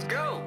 Let's go.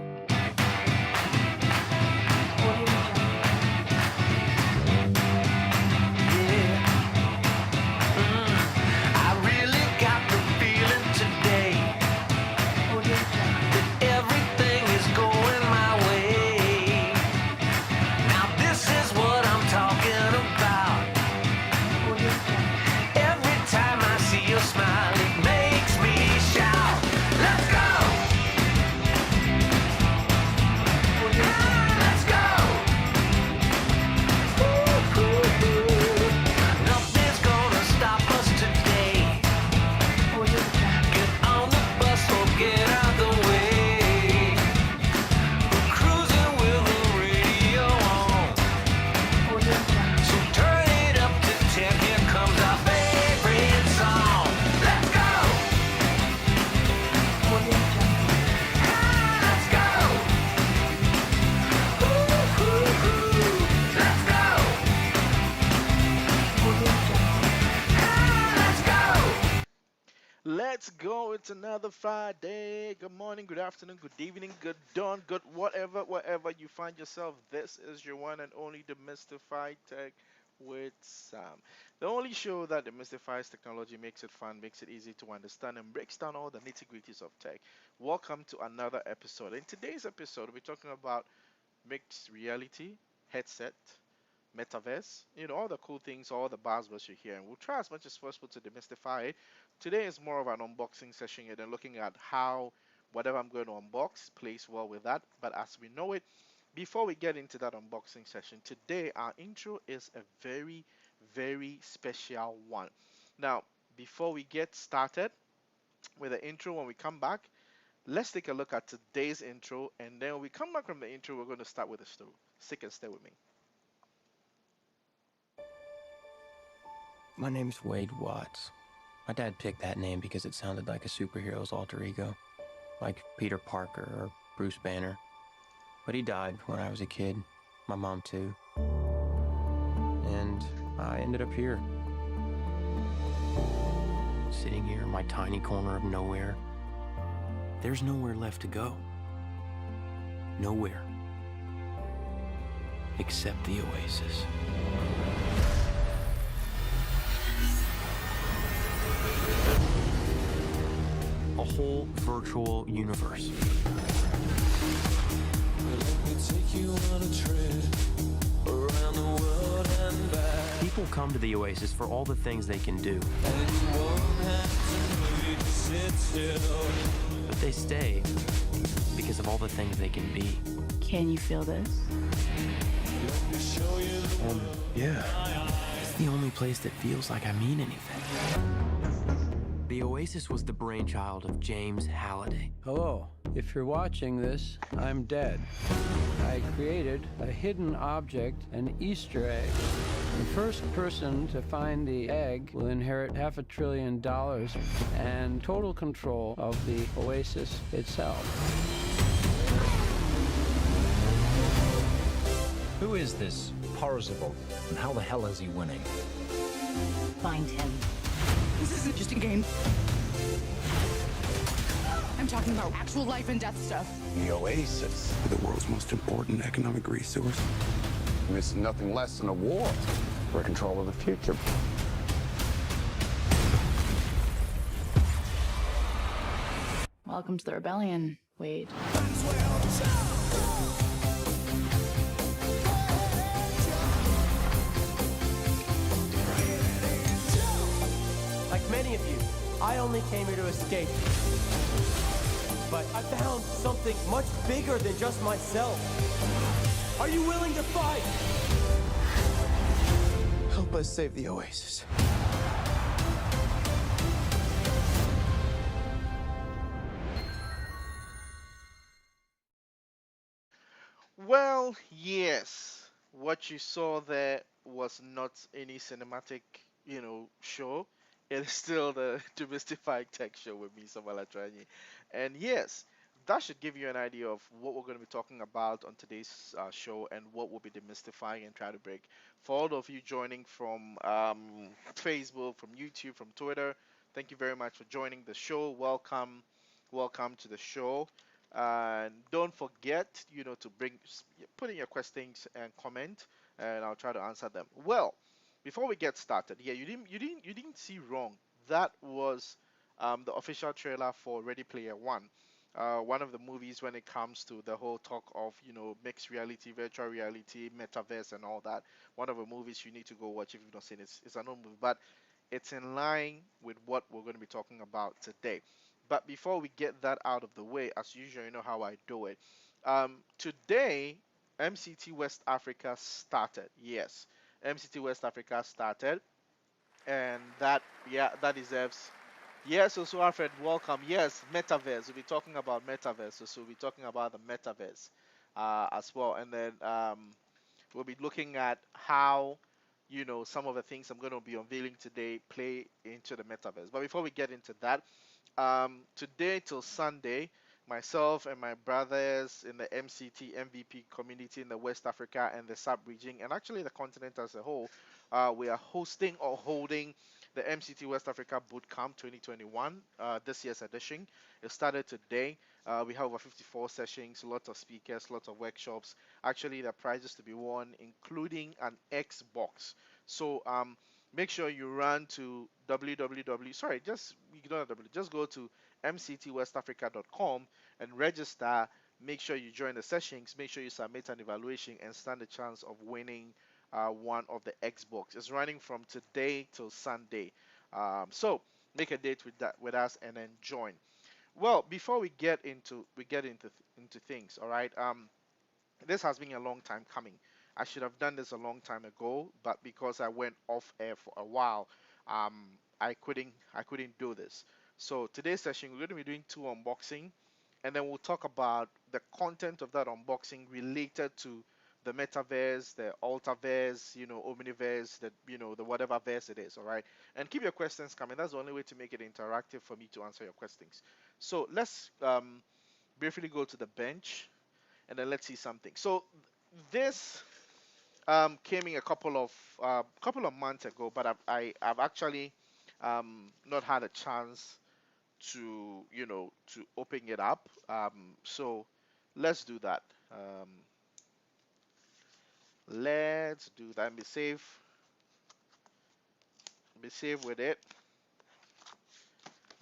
Let's go. It's another Friday. Good morning, good afternoon, good evening, good dawn, good whatever, wherever you find yourself. This is your one and only Demystify Tech with Sam. The only show that demystifies technology, makes it fun, makes it easy to understand, and breaks down all the nitty-gritties of tech. Welcome to another episode. In today's episode, we're talking about mixed reality, headset, Metaverse, all the cool things, all the buzzwords you hear. And we'll try as much as possible to demystify it. Today is more of an unboxing session and then looking at how whatever I'm going to unbox plays well with that. But as we know it, before we get into that unboxing session, today our intro is a very, very special one. Now, before we get started with the intro, when we come back, let's take a look at today's intro. And then when we come back from the intro, we're going to start with the story. Stick and stay with me. My name's Wade Watts. My dad picked that name because it sounded like a superhero's alter ego, like Peter Parker or Bruce Banner. But he died when I was a kid, my mom too. And I ended up here, sitting here in my tiny corner of nowhere. There's nowhere left to go. Nowhere. Except the Oasis. A whole virtual universe. People come to the Oasis for all the things they can do. But they stay because of all the things they can be. Can you feel this? Yeah. It's the only place that feels like I mean anything. The Oasis was the brainchild of James Halliday. Hello. If you're watching this, I'm dead. I created a hidden object, an Easter egg. The first person to find the egg will inherit $500 billion and total control of the Oasis itself. Who is this Parzival, and how the hell is he winning? Find him. This isn't just a game. I'm talking about actual life and death stuff. The Oasis, the world's most important economic resource. it's nothing less than a war for control of the future. Welcome to the rebellion, Wade. Like many of you, I only came here to escape. But I found something much bigger than just myself. Are you willing to fight? Help us save the Oasis. Well, yes. What you saw there was not any cinematic, show. It is still the Demystify Tech Show with me, Samuel Atranyi. And yes, that should give you an idea of what we're going to be talking about on today's show and what we'll be demystifying and try to break. For all of you joining from Facebook, from YouTube, from Twitter, thank you very much for joining the show. Welcome to the show. And don't forget, to put in your questions and comment, and I'll try to answer them. Well, before we get started, yeah, you didn't see wrong. That was the official trailer for Ready Player One. One of the movies when it comes to the whole talk of mixed reality, virtual reality, metaverse, and all that. One of the movies you need to go watch if you've not seen it. It's an old movie, but it's in line with what we're going to be talking about today. But before we get that out of the way, as usual, you know how I do it. Today, MCT West Africa started. Yes, MCT West Africa started, and that deserves. Yes, so Alfred, welcome. Yes, Metaverse. We'll be talking about Metaverse. So we'll be talking about the Metaverse as well, and then we'll be looking at how, some of the things I'm going to be unveiling today play into the metaverse. But before we get into that, today till Sunday, myself and my brothers in the MCT MVP community in the West Africa and the sub region, and actually the continent as a whole, we are hosting or holding the MCT West Africa Bootcamp 2021, this year's edition. It started today. We have over 54 sessions, lots of speakers, lots of workshops. Actually, the prizes to be won, including an Xbox. So make sure you run to www. Sorry, just ignore w. Just go to mctwestafrica.com and register. Make sure you join the sessions. Make sure you submit an evaluation and stand a chance of winning one of the Xbox. It's running from today till Sunday. So make a date with us and then join. Well, before we get into things, all right. This has been a long time coming. I should have done this a long time ago, but because I went off air for a while, I couldn't do this. So today's session we're going to be doing two unboxing, and then we'll talk about the content of that unboxing related to the metaverse, the altaverse, omniverse, the whatever verse it is. All right, and keep your questions coming. That's the only way to make it interactive for me to answer your questions. So let's briefly go to the bench and then let's see something. So this came in a couple of months ago, but I've actually not had a chance to open it up. So let's do that. Let's do that. And be safe with it.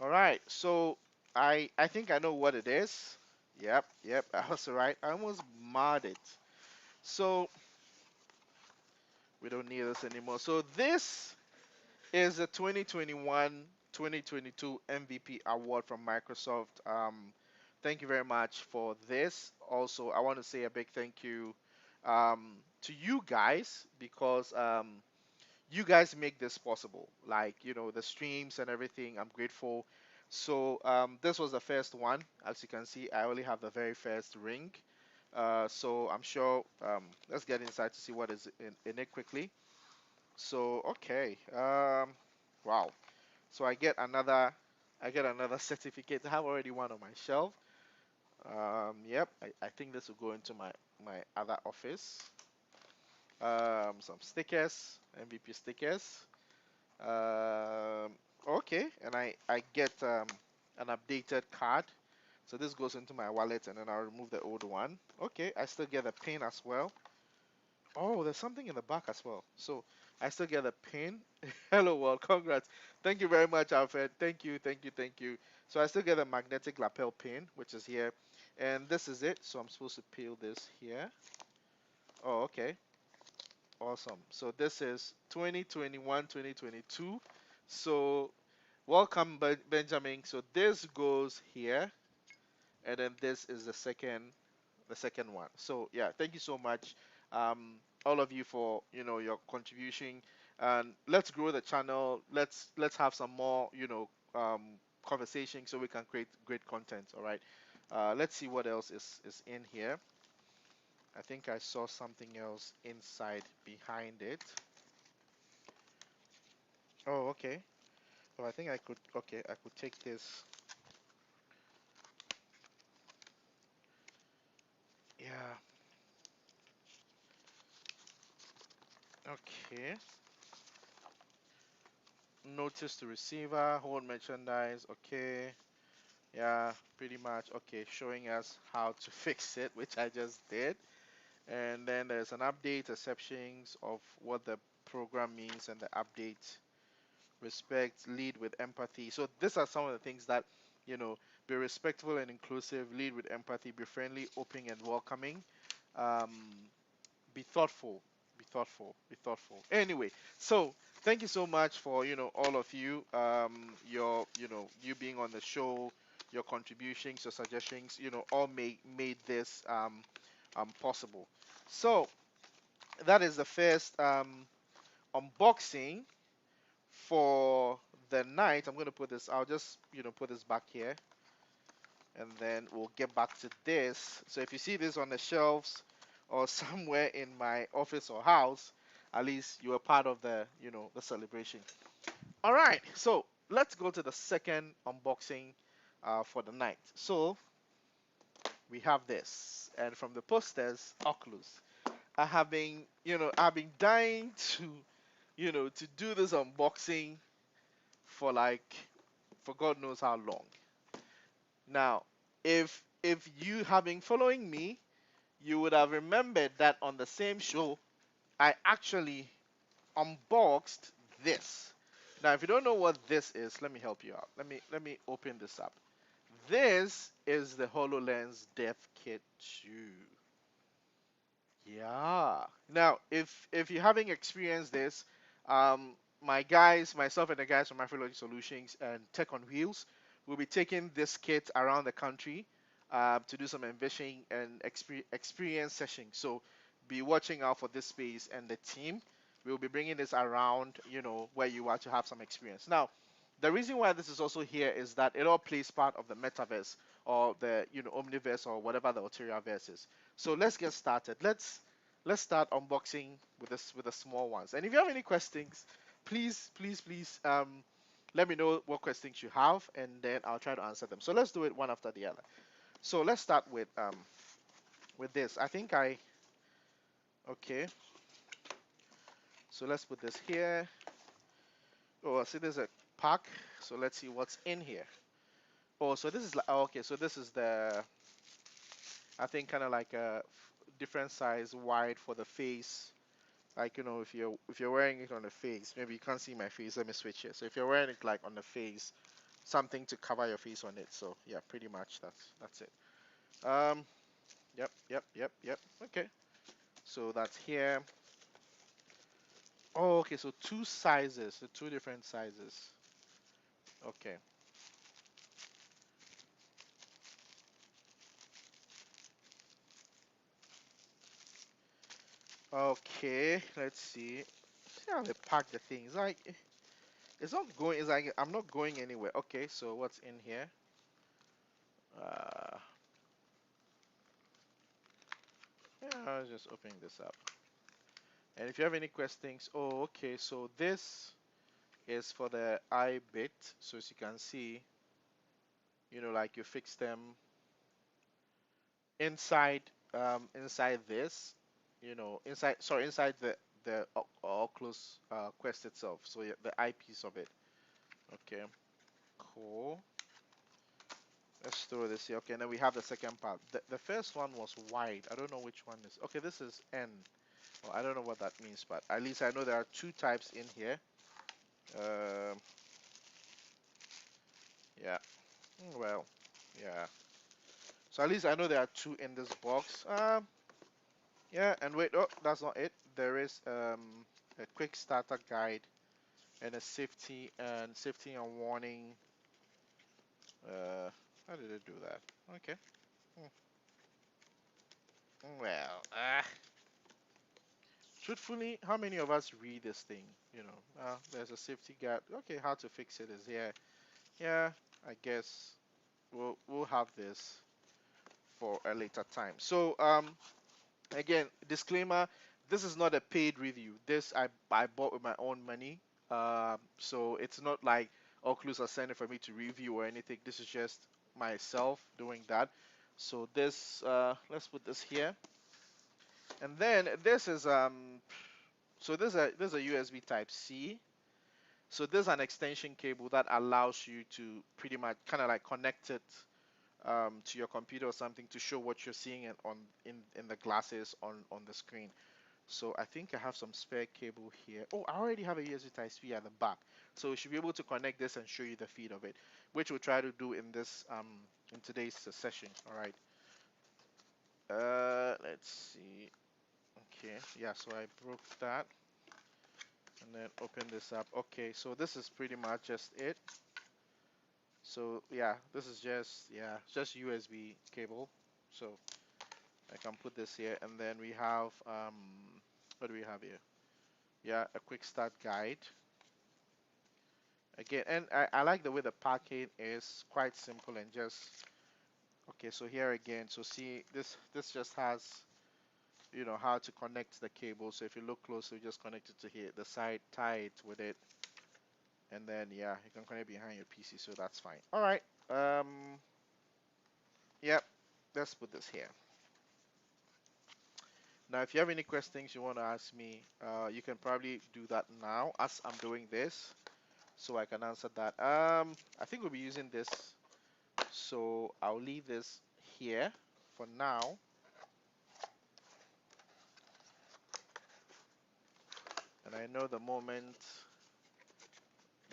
All right. So I think I know what it is. Yep. I was right. I almost marred it. So we don't need this anymore. So this is the 2021-2022 MVP award from Microsoft. Thank you very much for this. Also, I want to say a big thank you to you guys because you guys make this possible. Like, the streams and everything. I'm grateful. So this was the first one. As you can see, I only have the very first ring. So I'm sure. Let's get inside to see what is in it quickly. So okay, wow. So I get another certificate. I have already one on my shelf. Yep, I think this will go into my other office. Some stickers, MVP stickers. Okay, and I get an updated card. So this goes into my wallet, and then I'll remove the old one. Okay, I still get a pin as well. Oh, there's something in the back as well. So I still get a pin. Hello world, congrats. Thank you very much, Alfred. Thank you. So I still get a magnetic lapel pin, which is here. And this is it. So I'm supposed to peel this here. Oh, okay. Awesome. So this is 2021, 2022. So welcome, Benjamin. So this goes here. And then this is the second one. So yeah, thank you so much, all of you for your contribution, and let's grow the channel. Let's have some more conversation so we can create great content. All right. Let's see what else is in here. I think I saw something else inside behind it. Oh, okay. So I think I could. Okay, I could take this. Yeah. Okay. Notice to receiver, hold merchandise. Okay. Yeah, pretty much. Okay, showing us how to fix it, which I just did. And then there's an update, exceptions of what the program means, and the update, respect, lead with empathy. So these are some of the things that, you know, be respectful and inclusive, lead with empathy, be friendly, open, and welcoming. Um, be thoughtful, be thoughtful, be thoughtful. Anyway, so thank you so much for all of you, your you being on the show, your contributions, your suggestions, all made this possible. So that is the first unboxing for the night. I'm going to put this, I'll just put this back here, and then we'll get back to this. So if you see this on the shelves or somewhere in my office or house, at least you are part of the the celebration. All right, so let's go to the second unboxing for the night. So we have this, and from the posters, Oculus. I've been dying to to do this unboxing for for God knows how long. Now, if you have been following me, you would have remembered that on the same show, I actually unboxed this. Now, if you don't know what this is, let me help you out. Let me open this up. This is the HoloLens Dev Kit 2. Yeah. Now, if you haven't experienced this, my guys, myself and the guys from Afrology Solutions and Tech on Wheels will be taking this kit around the country to do some envisioning and experience sessions. So be watching out for this space and the team. We'll be bringing this around, where you are to have some experience. Now, the reason why this is also here is that it all plays part of the metaverse or the omniverse or whatever the ulterior verse is. So let's get started. Let's start unboxing with the small ones. And if you have any questions, please let me know what questions you have, and then I'll try to answer them. So let's do it one after the other. So let's start with this. I think I okay. So let's put this here. Oh, I see there's a pack. So let's see what's in here. Oh, so this is like, oh, okay. So this is I think kind of like a different size wide for the face. Like if you're wearing it on the face, maybe you can't see my face. Let me switch it. So if you're wearing it like on the face, something to cover your face on it. So yeah, pretty much that's it. Um, yep. Okay. So that's here. Oh, okay. So two sizes, so two different sizes. Okay. Okay. Let's see. See how they pack the things. Like it's not going. It's like I'm not going anywhere. Okay. So what's in here? Uh, yeah. I was just opening this up. And if you have any questions, oh, okay. So this is for the eye bit. So as you can see, like you fix them inside, inside this, inside the Oculus Quest itself. So yeah, the eye piece of it. Okay, cool. Let's throw this here. Okay, and then we have the second part. The first one was wide. I don't know which one is. Okay, this is N. Well, I don't know what that means, but at least I know there are two types in here. Um, yeah. Well, yeah. So at least I know there are two in this box. Yeah, and wait, oh, that's not it. There is a quick starter guide and a safety and warning. How did it do that? Okay. Hmm. Well, truthfully, how many of us read this thing? There's a safety guide. Okay, how to fix it is here. Yeah, I guess we'll have this for a later time. So again, disclaimer: this is not a paid review. This I bought with my own money. So it's not like Oculus are sending for me to review or anything. This is just myself doing that. So this let's put this here, and then this is so this is a USB Type C. So there's an extension cable that allows you to pretty much kind of like connect it to your computer or something to show what you're seeing in the glasses on the screen. So I think I have some spare cable here. Oh, I already have a USB Type-C at the back, so we should be able to connect this and show you the feed of it, which we'll try to do in this in today's session. All right. Let's see. Okay, yeah. So I broke that, and then open this up. Okay, so this is pretty much just it. So yeah, this is just USB cable. So I can put this here, and then we have what do we have here? Yeah, a quick start guide. Again, and I like the way the package is quite simple and just okay. So here again, so see this just has how to connect the cable. So if you look closely, just connect it to here, the side, tie it with it, and then yeah, you can connect behind your PC. So that's fine. All right. Yep. Let's put this here. Now, if you have any questions you want to ask me, you can probably do that now as I'm doing this, so I can answer that. I think we'll be using this, so I'll leave this here for now. And I know the moment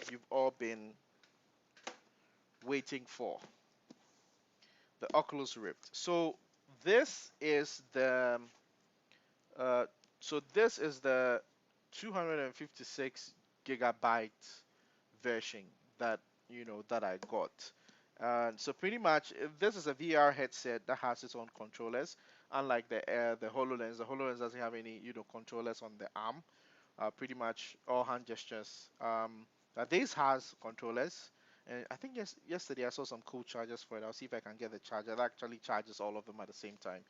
you've all been waiting for, the Oculus Rift. So this is the uh, this is the 256 gigabyte version that that I got. And so pretty much this is a VR headset that has its own controllers. Unlike the HoloLens, the HoloLens doesn't have any controllers on the arm. Pretty much all hand gestures. This has controllers, and I think yesterday I saw some cool chargers for it. I'll see if I can get the charger that actually charges all of them at the same time.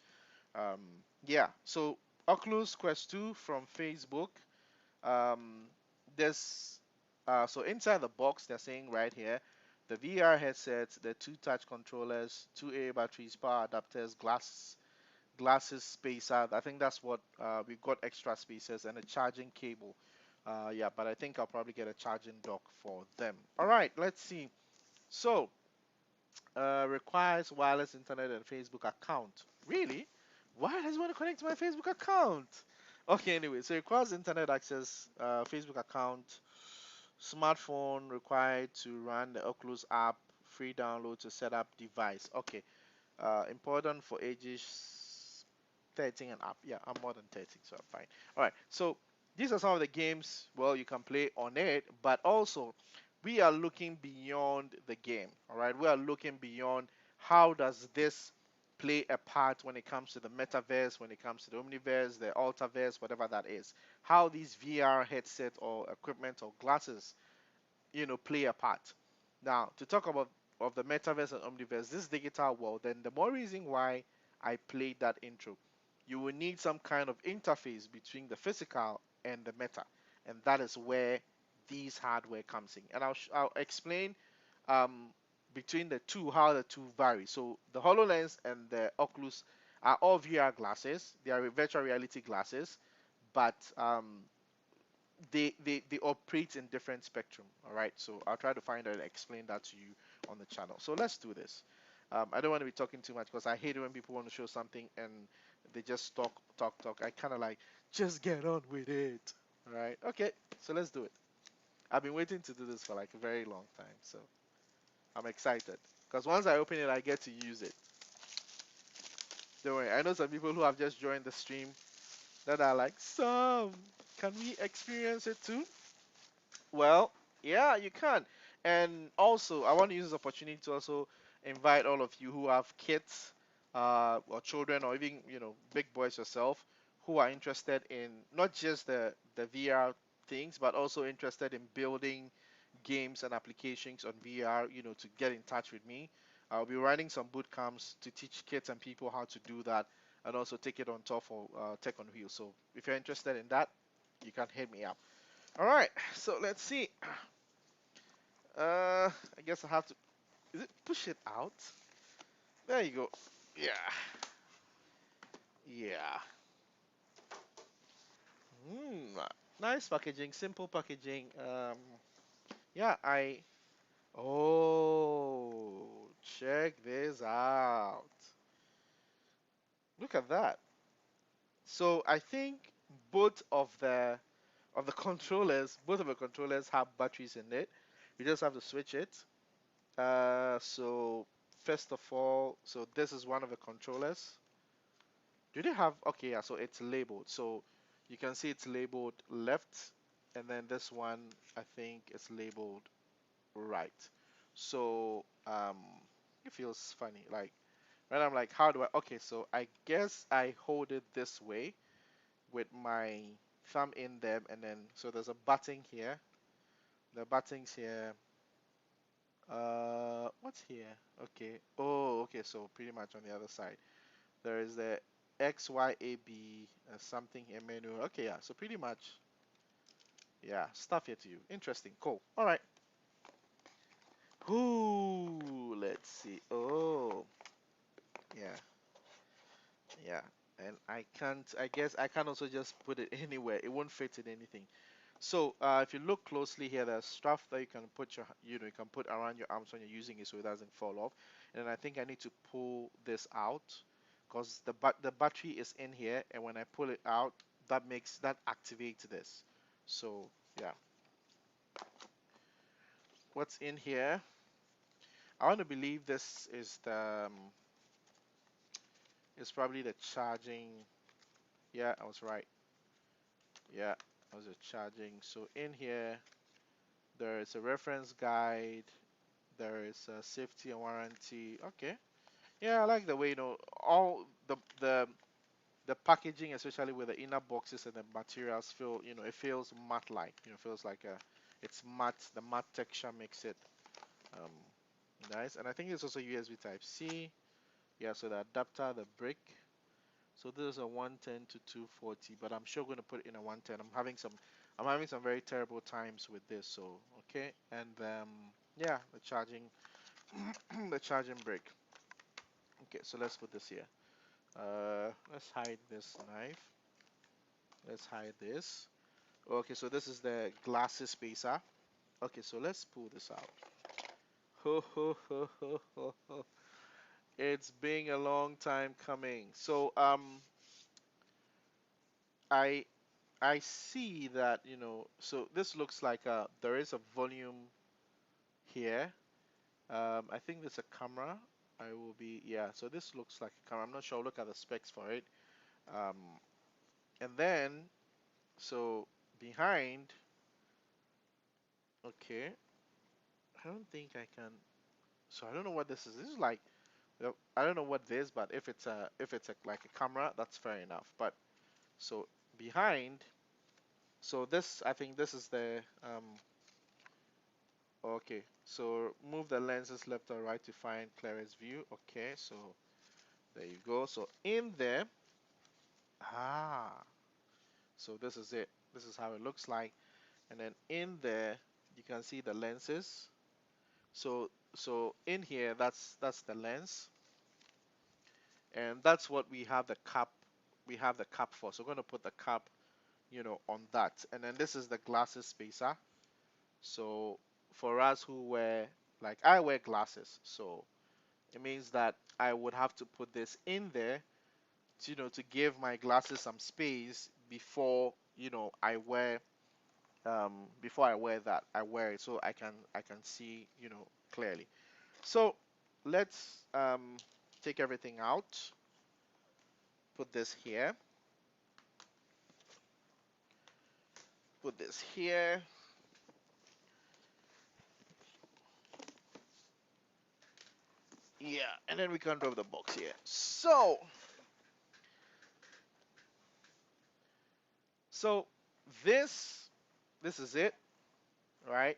Um, yeah, so Oculus Quest 2 from Facebook. Um, this so inside the box they're saying right here, the VR headsets, the two touch controllers, two AA batteries, power adapters, glasses spacer. I think that's what we've got, extra spacers and a charging cable. Yeah, but I think I'll probably get a charging dock for them. All right, let's see. So requires wireless internet and Facebook account. Really? Why does it want to connect to my Facebook account? Okay, anyway, so it requires internet access, Facebook account, smartphone required to run the Oculus app, free download to set up device. Okay, important for ages 13 and up. Yeah, I'm more than 13, so I'm fine. All right, so these are some of the games, well, you can play on it, but also we are looking beyond the game. All right, we are looking beyond how does this play a part when it comes to the metaverse, when it comes to the omniverse, the ultraverse, whatever that is. How these VR headset or equipment or glasses, play a part. Now, to talk about of the metaverse and omniverse, this digital world, then the more reason why I played that intro. You will need some kind of interface between the physical and the meta, and that is where these hardware comes in. And I'll explain um, between the two how the two vary. So the HoloLens and the Oculus are all VR glasses. They are virtual reality glasses, but they operate in different spectrum. All right, so I'll try to find out and explain that to you on the channel. So let's do this. I don't want to be talking too much because I hate it when people want to show something and they just talk. I kind of like, just get on with it. All right, okay, so let's do it. I've been waiting to do this for like a very long time, so I'm excited because once I open it, I get to use it. Don't worry, I know some people who have just joined the stream that are like, Sam, can we experience it too? Well, yeah, you can. And also, I want to use this opportunity to also invite all of you who have kids, or children, or even big boys yourself, who are interested in not just the VR things, but also interested in building games and applications on VR. To get in touch with me. I'll be running some boot camps to teach kids and people how to do that, and also take it on top for Tech on Wheels. So if you're interested in that, you can hit me up. All right, so let's see. I guess I have to. Is it push it out? There you go. Yeah. Yeah. Nice packaging, simple packaging. Yeah, oh, check this out. Look at that. So I think both of the controllers, both of the controllers have batteries in it. You just have to switch it. So first of all, so this is one of the controllers. Do they have, okay, yeah, so it's labeled. So you can see it's labeled left, and then this one, I think it's labeled right. So it feels funny. Like, right, I'm like, how do I, okay, so I guess I hold it this way with my thumb in them, and then, so there's a button here. The buttons here, what's here? Okay, oh, okay, so pretty much on the other side. There is the XYAB something here menu. Okay, yeah. So pretty much, yeah, stuff here to you. Interesting. Cool. All right. Ooh, let's see. Oh, yeah, yeah. And I can't. I guess I can also just put it anywhere. It won't fit in anything. So if you look closely here, there's stuff that you can put you can put around your arms when you're using it so it doesn't fall off. And I think I need to pull this out because the battery is in here, and when I pull it out, that activates this. So yeah, what's in here? I want to believe this is probably the charging. Yeah, I was right. Yeah, I was charging. So in here, there is a reference guide. There is a safety and warranty. Okay. Yeah, I like the way all the packaging, especially with the inner boxes and the materials, it feels matte like. Feels like it's matte. The matte texture makes it um, nice. And I think it's also USB Type C. Yeah, so the adapter, the brick. So this is a 110 to 240, but I'm sure going to put it in a 110. I'm having some very terrible times with this. So okay, and yeah, the charging the charging brick. Okay, so let's put this here. Let's hide this knife. Let's hide this. Okay, so this is the glasses spacer. Okay, so let's pull this out. Ho ho ho ho ho ho. It's been a long time coming. So I I see that, so this looks like there is a volume here. I think there's a camera. I will be, yeah, so this looks like a camera. I'm not sure. I'll look at the specs for it. Um, and then, so behind, okay, I don't think I can. So I don't know what this is. This is like, I don't know what this, but if it's like a camera, that's fair enough. But so behind, so this, I think this is the okay. So move the lenses left or right to find clearest view. Okay, so there you go. So in there, ah, so this is it. This is how it looks like. And then in there, you can see the lenses. So in here, that's the lens, and that's what we have the cap for. So we're going to put the cap, on that. And then this is the glasses spacer. So for us who wear, like I wear glasses, so it means that I would have to put this in there to give my glasses some space before I wear that. I wear it so I can see, clearly. So let's take everything out, put this here, put this here. Yeah, and then we can drop the box here. So this is it, right?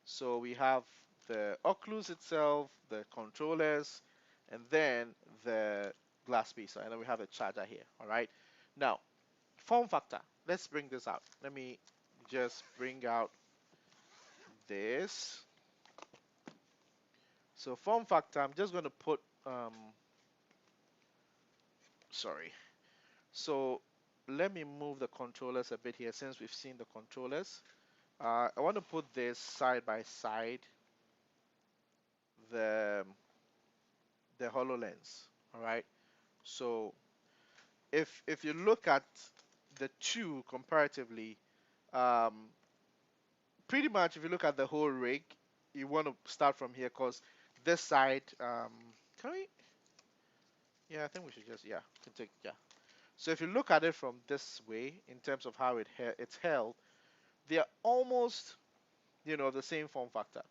So we have the Oculus itself, the controllers, and then the glass piece, and then we have a charger here. All right. Now, form factor. Let's bring this out. Let me just bring out this. So form factor. I'm just going to put. Sorry. So let me move the controllers a bit here since we've seen the controllers. I want to put this side by side the HoloLens. All right. So if you look at the two comparatively, um, pretty much if you look at the whole rig, you want to start from here because this side, can we? Yeah, I think we should just can take yeah. So if you look at it from this way in terms of how it's held, they are almost the same form factor.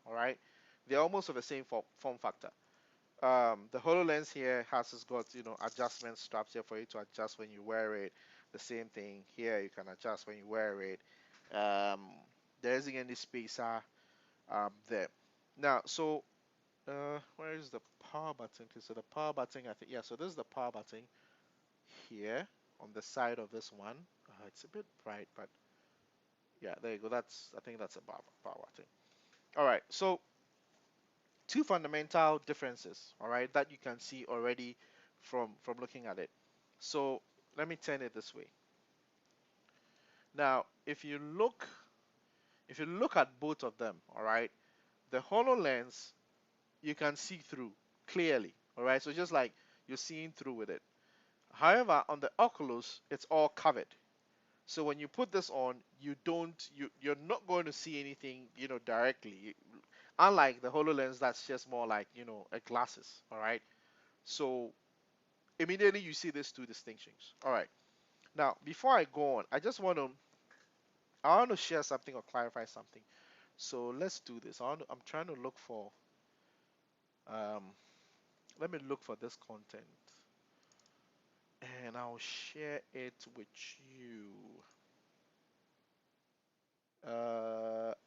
All right, they're almost of the same form factor. The HoloLens here has got adjustment straps here for you to adjust when you wear it. The same thing here, you can adjust when you wear it. Um, there isn't any spacer there. Now, so where is the power button? Okay, so the power button, I think, yeah. So this is the power button here on the side of this one. It's a bit bright, but yeah, there you go. I think that's a power button. All right, so two fundamental differences, all right, that you can see already from looking at it. So let me turn it this way. Now, if you look at both of them, all right, the HoloLens you can see through clearly, all right. So just like you're seeing through with it. However, on the Oculus, it's all covered. So when you put this on, you're not going to see anything, directly. Unlike the HoloLens, that's just more like, a glasses, all right? So immediately you see these two distinctions. All right. Now, before I go on, I want to share something or clarify something. So let's do this. I'm trying to look for, um, let me look for this content and I'll share it with you.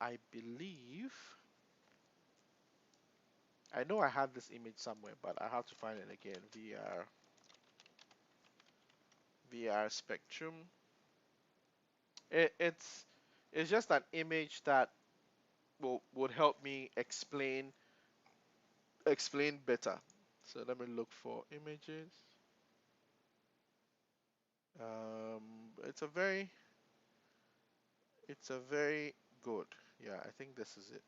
I believe, I know I have this image somewhere, but I have to find it again. VR Spectrum. It's just an image that would help me explain better. So let me look for images. It's a very good. Yeah, I think this is it.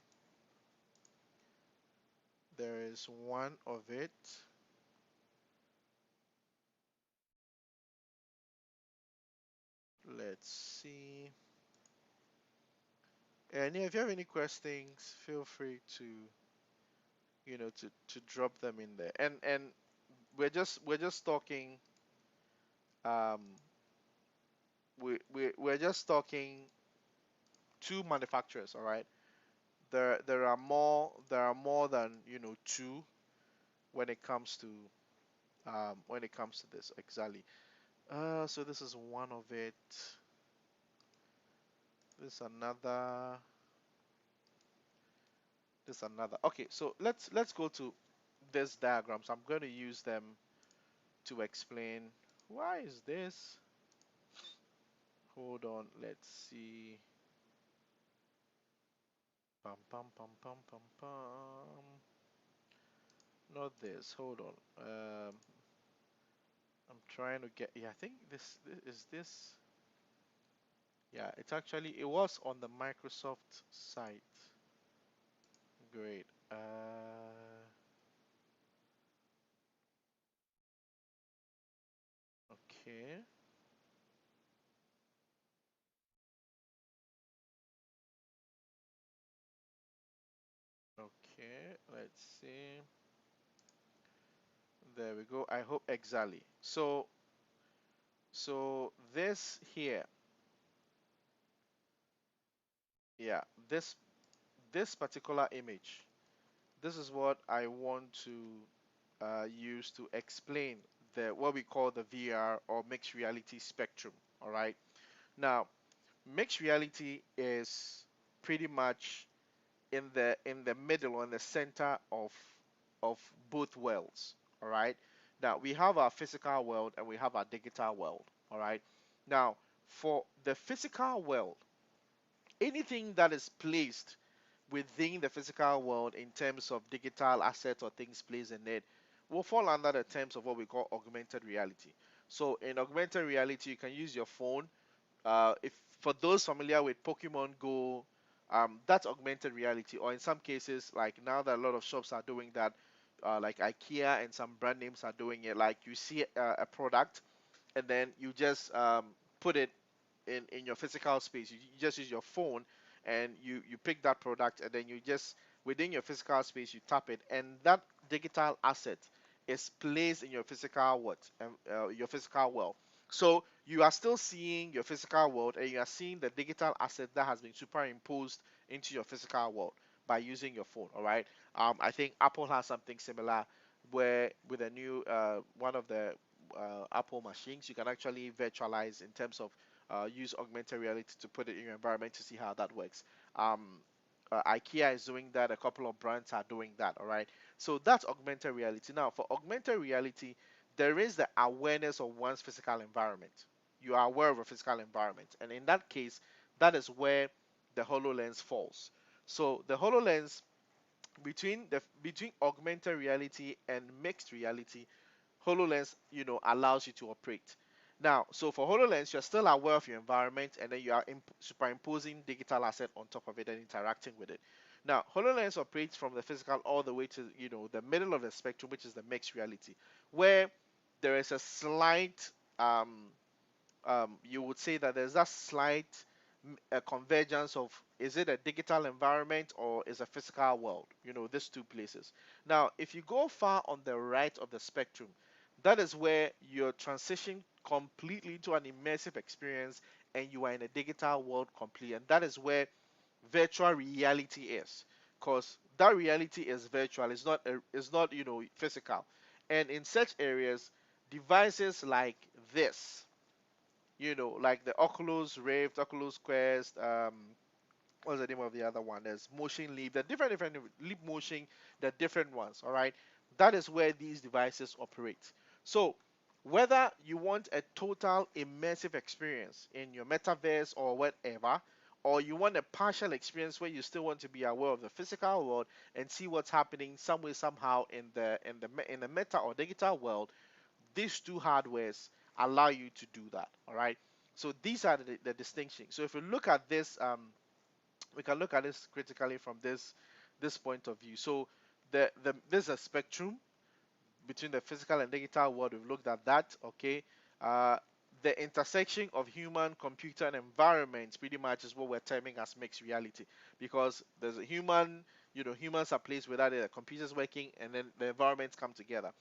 There is one of it. Let's see. And yeah, if you have any questions, feel free to to drop them in there. And we're just talking um we're just talking two manufacturers, all right? There are more than two when it comes to this exactly. So this is one of it. This another. This another. Okay, so let's go to this diagrams. I'm going to use them to explain why is this. Hold on, let's see. Pam pam pam pam pam pam. Not this. Hold on. I'm trying to get. Yeah, I think this is this. Yeah, it was on the Microsoft site. Great. Okay. Okay. Let's see. There we go. I hope exactly. So this here, yeah, this particular image, this is what I want to use to explain the what we call the VR or mixed reality spectrum. All right. Now, mixed reality is pretty much in the middle or in the center of both worlds. All right. Now we have our physical world and we have our digital world. All right. Now for the physical world, anything that is placed within the physical world in terms of digital assets or things placed in it will fall under the terms of what we call augmented reality. So in augmented reality, you can use your phone. If for those familiar with Pokemon Go, that's augmented reality. Or in some cases, like now that a lot of shops are doing that, like IKEA and some brand names are doing it. Like you see a product, and then you just put it in your physical space. You just use your phone, and you pick that product, and then you just within your physical space you tap it, and that digital asset is placed in your physical your physical world. So you are still seeing your physical world, and you are seeing the digital asset that has been superimposed into your physical world by using your phone. All right. I think Apple has something similar, where with a new one of the Apple machines, you can actually virtualize in terms of use augmented reality to put it in your environment to see how that works. IKEA is doing that. A couple of brands are doing that. All right. So that's augmented reality. Now, for augmented reality, there is the awareness of one's physical environment. You are aware of a physical environment, and in that case, that is where the HoloLens falls. So the HoloLens between augmented reality and mixed reality, HoloLens, allows you to operate. Now, so for HoloLens, you're still aware of your environment, and then you are superimposing digital asset on top of it and interacting with it. Now, HoloLens operates from the physical all the way to the middle of the spectrum, which is the mixed reality, where there is a slight you would say that there's that slight convergence of, is it a digital environment or is a physical world, these two places. Now if you go far on the right of the spectrum, that is where you're transitioning completely to an immersive experience, and you are in a digital world completely, and that is where virtual reality is, because that reality is virtual. It's not physical. And in such areas, devices like this, like the Oculus Rift, Oculus Quest, what's the name of the other one? There's Motion Leap, the different Leap Motion, the different ones. All right, that is where these devices operate. So whether you want a total immersive experience in your metaverse or whatever, or you want a partial experience where you still want to be aware of the physical world and see what's happening some way somehow in the meta or digital world, these two hardwares allow you to do that. All right, so these are the distinctions. So if we look at this, we can look at this critically from this point of view. So there's a spectrum between the physical and digital world. We've looked at that. Okay, uh, the intersection of human, computer, and environment pretty much is what we're terming as mixed reality, because there's a human, humans are placed without it, the computers working, and then the environments come together.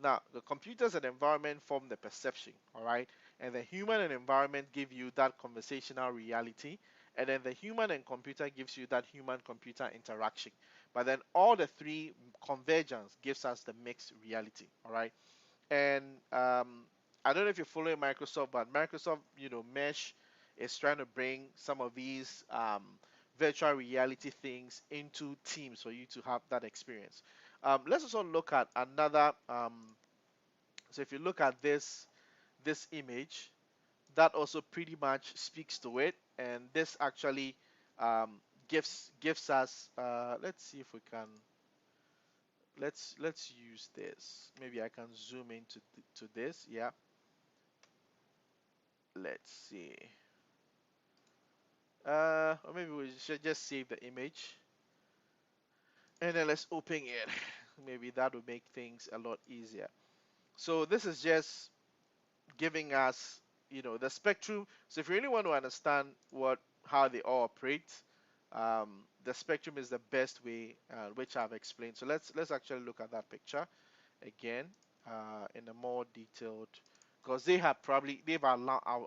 Now, the computers and environment form the perception, all right, and the human and environment give you that conversational reality, and then the human and computer gives you that human-computer interaction. But then all the three convergence gives us the mixed reality, all right. And I don't know if you're following Microsoft, but Microsoft, Mesh is trying to bring some of these virtual reality things into Teams for you to have that experience. Let's also look at another. So if you look at this image, that also pretty much speaks to it, and this actually gives us. Let's see if we can. Let's use this. Maybe I can zoom into to this. Yeah. Let's see. Or maybe we should just save the image and then let's open it. Maybe that would make things a lot easier. So this is just giving us, the spectrum. So if you really want to understand how they all operate, the spectrum is the best way, which I've explained. So let's actually look at that picture again in a more detailed, because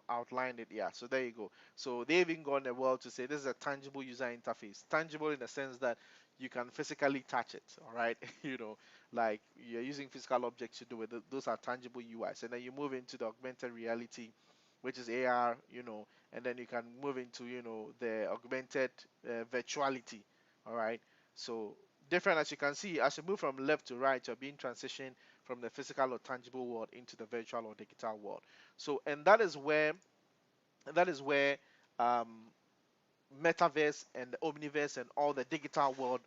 outlined it. Yeah, so there you go. So they've even gone the world to say this is a tangible user interface, tangible in the sense that you can physically touch it. All right, like you're using physical objects to do it. Those are tangible UIs. And then you move into the augmented reality, which is AR, and then you can move into the augmented virtuality. All right, so different, as you can see, as you move from left to right, you're being transitioned from the physical or tangible world into the virtual or digital world. So, and that is where um, metaverse and the omniverse and all the digital world,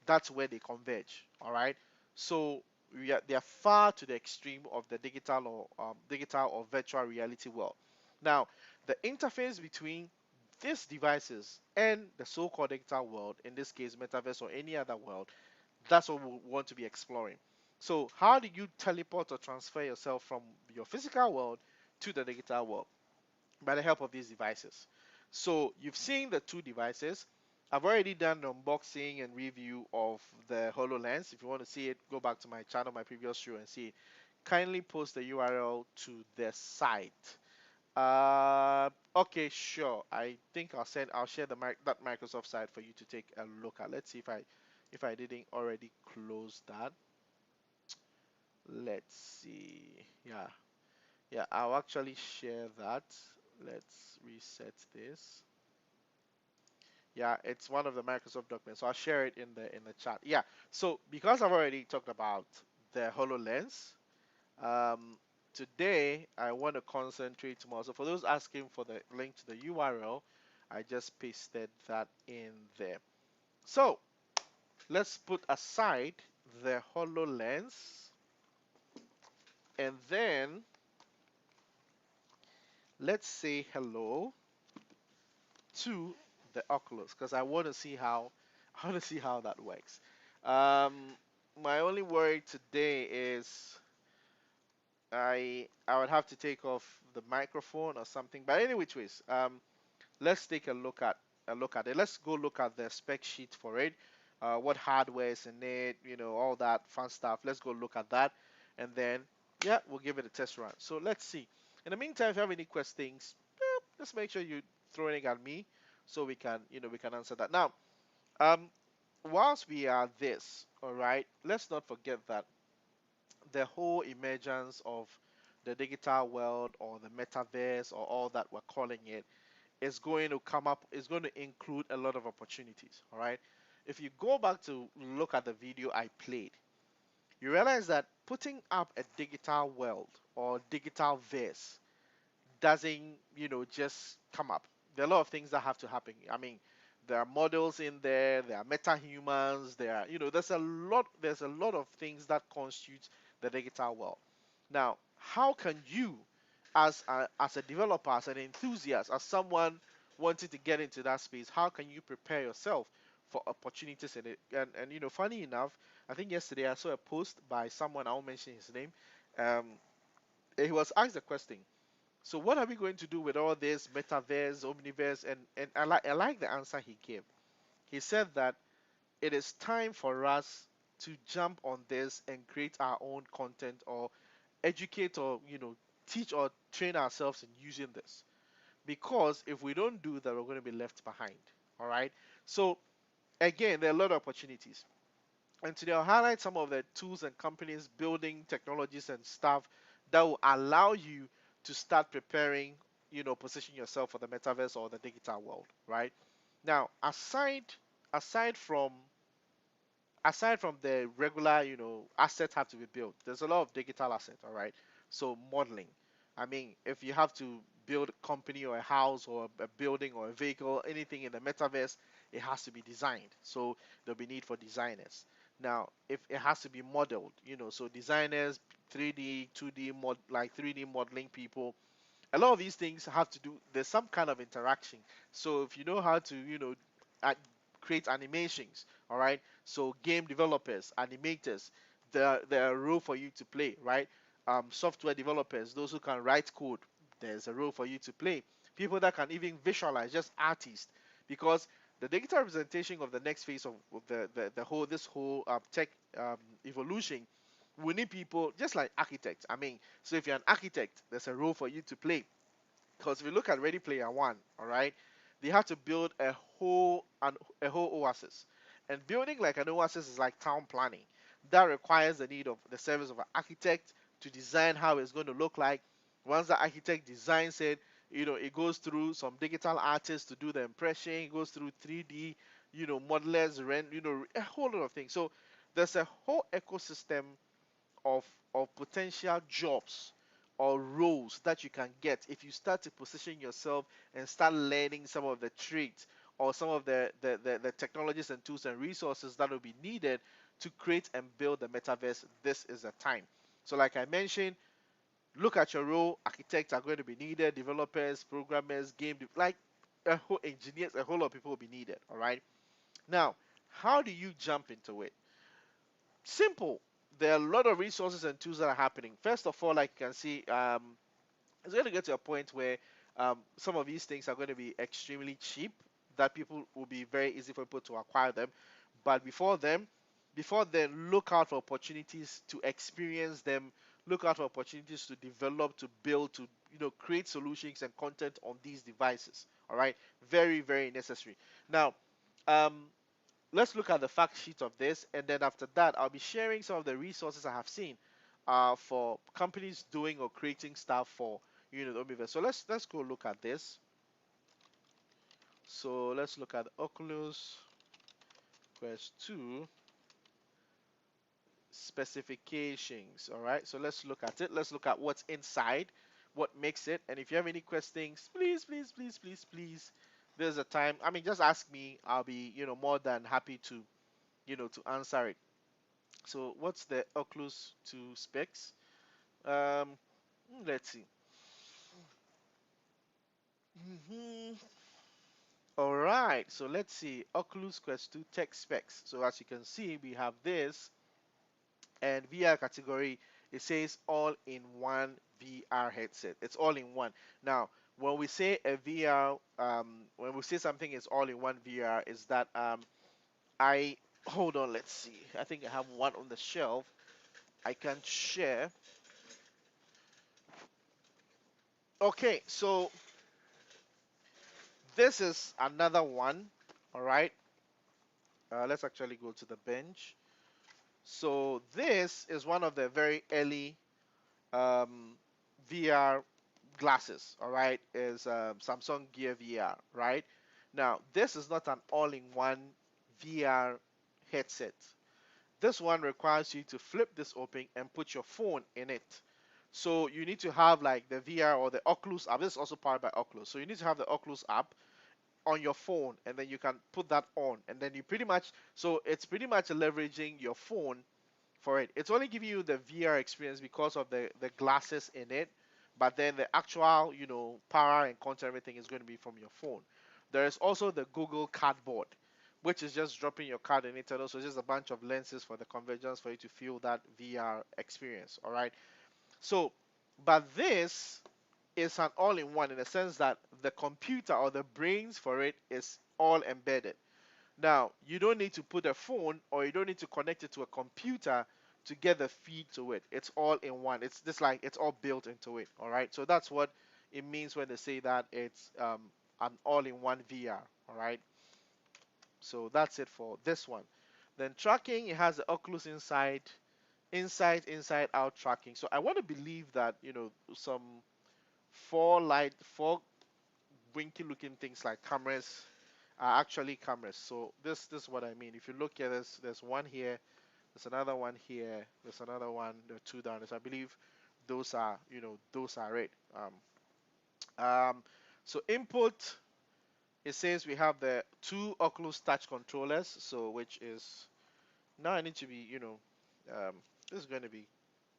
that's where they converge. All right, so they are far to the extreme of the digital or virtual reality world. Now, the interface between these devices and the so-called digital world, in this case metaverse or any other world, that's what we want to be exploring. So how do you teleport or transfer yourself from your physical world to the digital world? By the help of these devices. So you've seen the two devices. I've already done an unboxing and review of the HoloLens. If you want to see it, go back to my channel, my previous show, and see it. Kindly post the URL to the site. Okay, sure. I think I'll share that Microsoft site for you to take a look at. Let's see if I didn't already close that. Let's see. Yeah, I'll actually share that. Let's reset this. Yeah, it's one of the Microsoft documents, so I'll share it in the chat. Yeah, so because I've already talked about the HoloLens, today I want to concentrate more. So for those asking for the link to the URL, I just pasted that in there. So let's put aside the HoloLens, and then let's say hello to the Oculus, because I want to see how that works. Um, my only worry today is I would have to take off the microphone or something. But any which ways, let's take a look at it. Let's go look at the spec sheet for it. What hardware is in it, all that fun stuff. Let's go look at that, and then yeah, we'll give it a test run. So let's see. In the meantime, if you have any questions, just make sure you throw it at me, so we can answer that. Now, um, whilst we are this, all right, let's not forget that the whole emergence of the digital world or the metaverse or all that we're calling it is going to come up, is going to include a lot of opportunities, all right? If you go back to look at the video I played, you realize that putting up a digital world or digital verse doesn't, just come up. There are a lot of things that have to happen. I mean, there are models in there, there are meta-humans, there are, there's a lot of things that constitute the digital world. Now, how can you, as a developer, as an enthusiast, as someone wanting to get into that space, how can you prepare yourself for opportunities in it? And funny enough, I think yesterday I saw a post by someone, I won't mention his name. Um, he was asked the question, so what are we going to do with all this metaverse, omniverse? And I like the answer he gave. He said that it is time for us to jump on this and create our own content or educate or teach or train ourselves in using this. Because if we don't do that, we're going to be left behind. All right. So again, there are a lot of opportunities. And today I'll highlight some of the tools and companies building technologies and stuff that will allow you to start preparing, position yourself for the metaverse or the digital world, right? Now, aside from the regular, assets have to be built. There's a lot of digital assets, all right? So modeling. I mean, if you have to build a company or a house or a building or a vehicle, anything in the metaverse, it has to be designed. So there'll be need for designers. Now, if it has to be modeled, so designers, 3D, 2D like 3D modeling people, a lot of these things have to do, there's some kind of interaction. So if you know how to create animations, all right, so game developers, animators, there are a role for you to play, right? Software developers, those who can write code, there's a role for you to play. People that can even visualize, just artists, because the digital representation of the next phase of the whole this whole tech evolution, we need people just like architects. I mean, so if you're an architect, there's a role for you to play. Because if you look at Ready Player One, all right, they have to build a whole oasis, and building like an oasis is like town planning. That requires the need of the service of an architect to design how it's going to look like. Once the architect designs it, it goes through some digital artists to do the impression. It goes through 3D, modelers, a whole lot of things. So there's a whole ecosystem of potential jobs or roles that you can get if you start to position yourself and start learning some of the trades or some of the technologies and tools and resources that will be needed to create and build the metaverse. This is the time. So like I mentioned, look at your role. Architects are going to be needed, developers, programmers, like a whole engineers, a whole lot of people will be needed. All right. Now, how do you jump into it? Simple. There are a lot of resources and tools that are happening. First of all, like you can see, it's going to get to a point where some of these things are going to be extremely cheap, that people will be very easy for people to acquire them. But before then, look out for opportunities to experience them. Look out for opportunities to develop, to build, to create solutions and content on these devices. All right, very very necessary. Now, um, let's look at the fact sheet of this, and then after that, I'll be sharing some of the resources I have seen for companies doing or creating stuff for the Omniverse. So let's go look at this. So let's look at Oculus Quest 2 specifications. All right, so let's look at it. Let's look at what's inside, what makes it, and if you have any questions, please, please, please, please, please, there's a time. I mean, just ask me. I'll be more than happy to to answer it. So what's the Oculus 2 specs? Let's see. All right, so let's see Oculus Quest 2 tech specs. So as you can see, we have this, and VR category, it says all-in-one VR headset. It's all in one. Now, when we say a VR, when we say something is all-in-one VR, is that I hold on. Let's see. I think I have one on the shelf. I can share. Okay, so this is another one. All right. Let's actually go to the bench. So this is one of the very early um, VR glasses. All right, is Samsung Gear VR. Right. Now this is not an all-in-one VR headset. This one requires you to flip this open and put your phone in it. So you need to have like the VR or the Oculus app. This is also powered by Oculus. So you need to have the Oculus app on your phone, and then you can put that on, and then you pretty much, so it's pretty much leveraging your phone for it. It's only giving you the VR experience because of the glasses in it, but then the actual power and content, everything is going to be from your phone. There is also the Google Cardboard, which is just dropping your card in it, and also just a bunch of lenses for the convergence for you to feel that VR experience. All right. So, but this is an all-in-one in the sense that the computer or the brains for it is all embedded. Now, you don't need to put a phone or you don't need to connect it to a computer to get the feed to it. It's all in one. It's just like it's all built into it. All right. So that's what it means when they say that it's an all-in-one VR. All right. So that's it for this one. Then tracking, it has the Oculus inside out tracking. So I want to believe that some four winky looking things like cameras are actually cameras. So this is what I mean. If you look at this, there's one here, there's another one here, there's another one, there are two down. So I believe those are those are it. So input, it says we have the two Oculus touch controllers. So which is, now I need to be um, this is going to be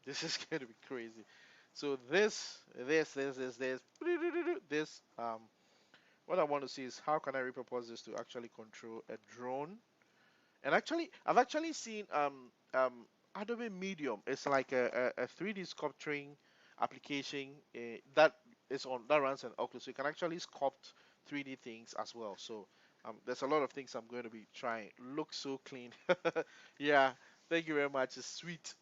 this is going to be crazy. So this what I want to see is how can I repurpose this to actually control a drone. And actually, I've actually seen Adobe Medium. It's like a 3D sculpturing application that is on that runs on Oculus. So you can actually sculpt 3D things as well. So there's a lot of things I'm going to be trying. Looks so clean. Yeah, thank you very much. It's sweet.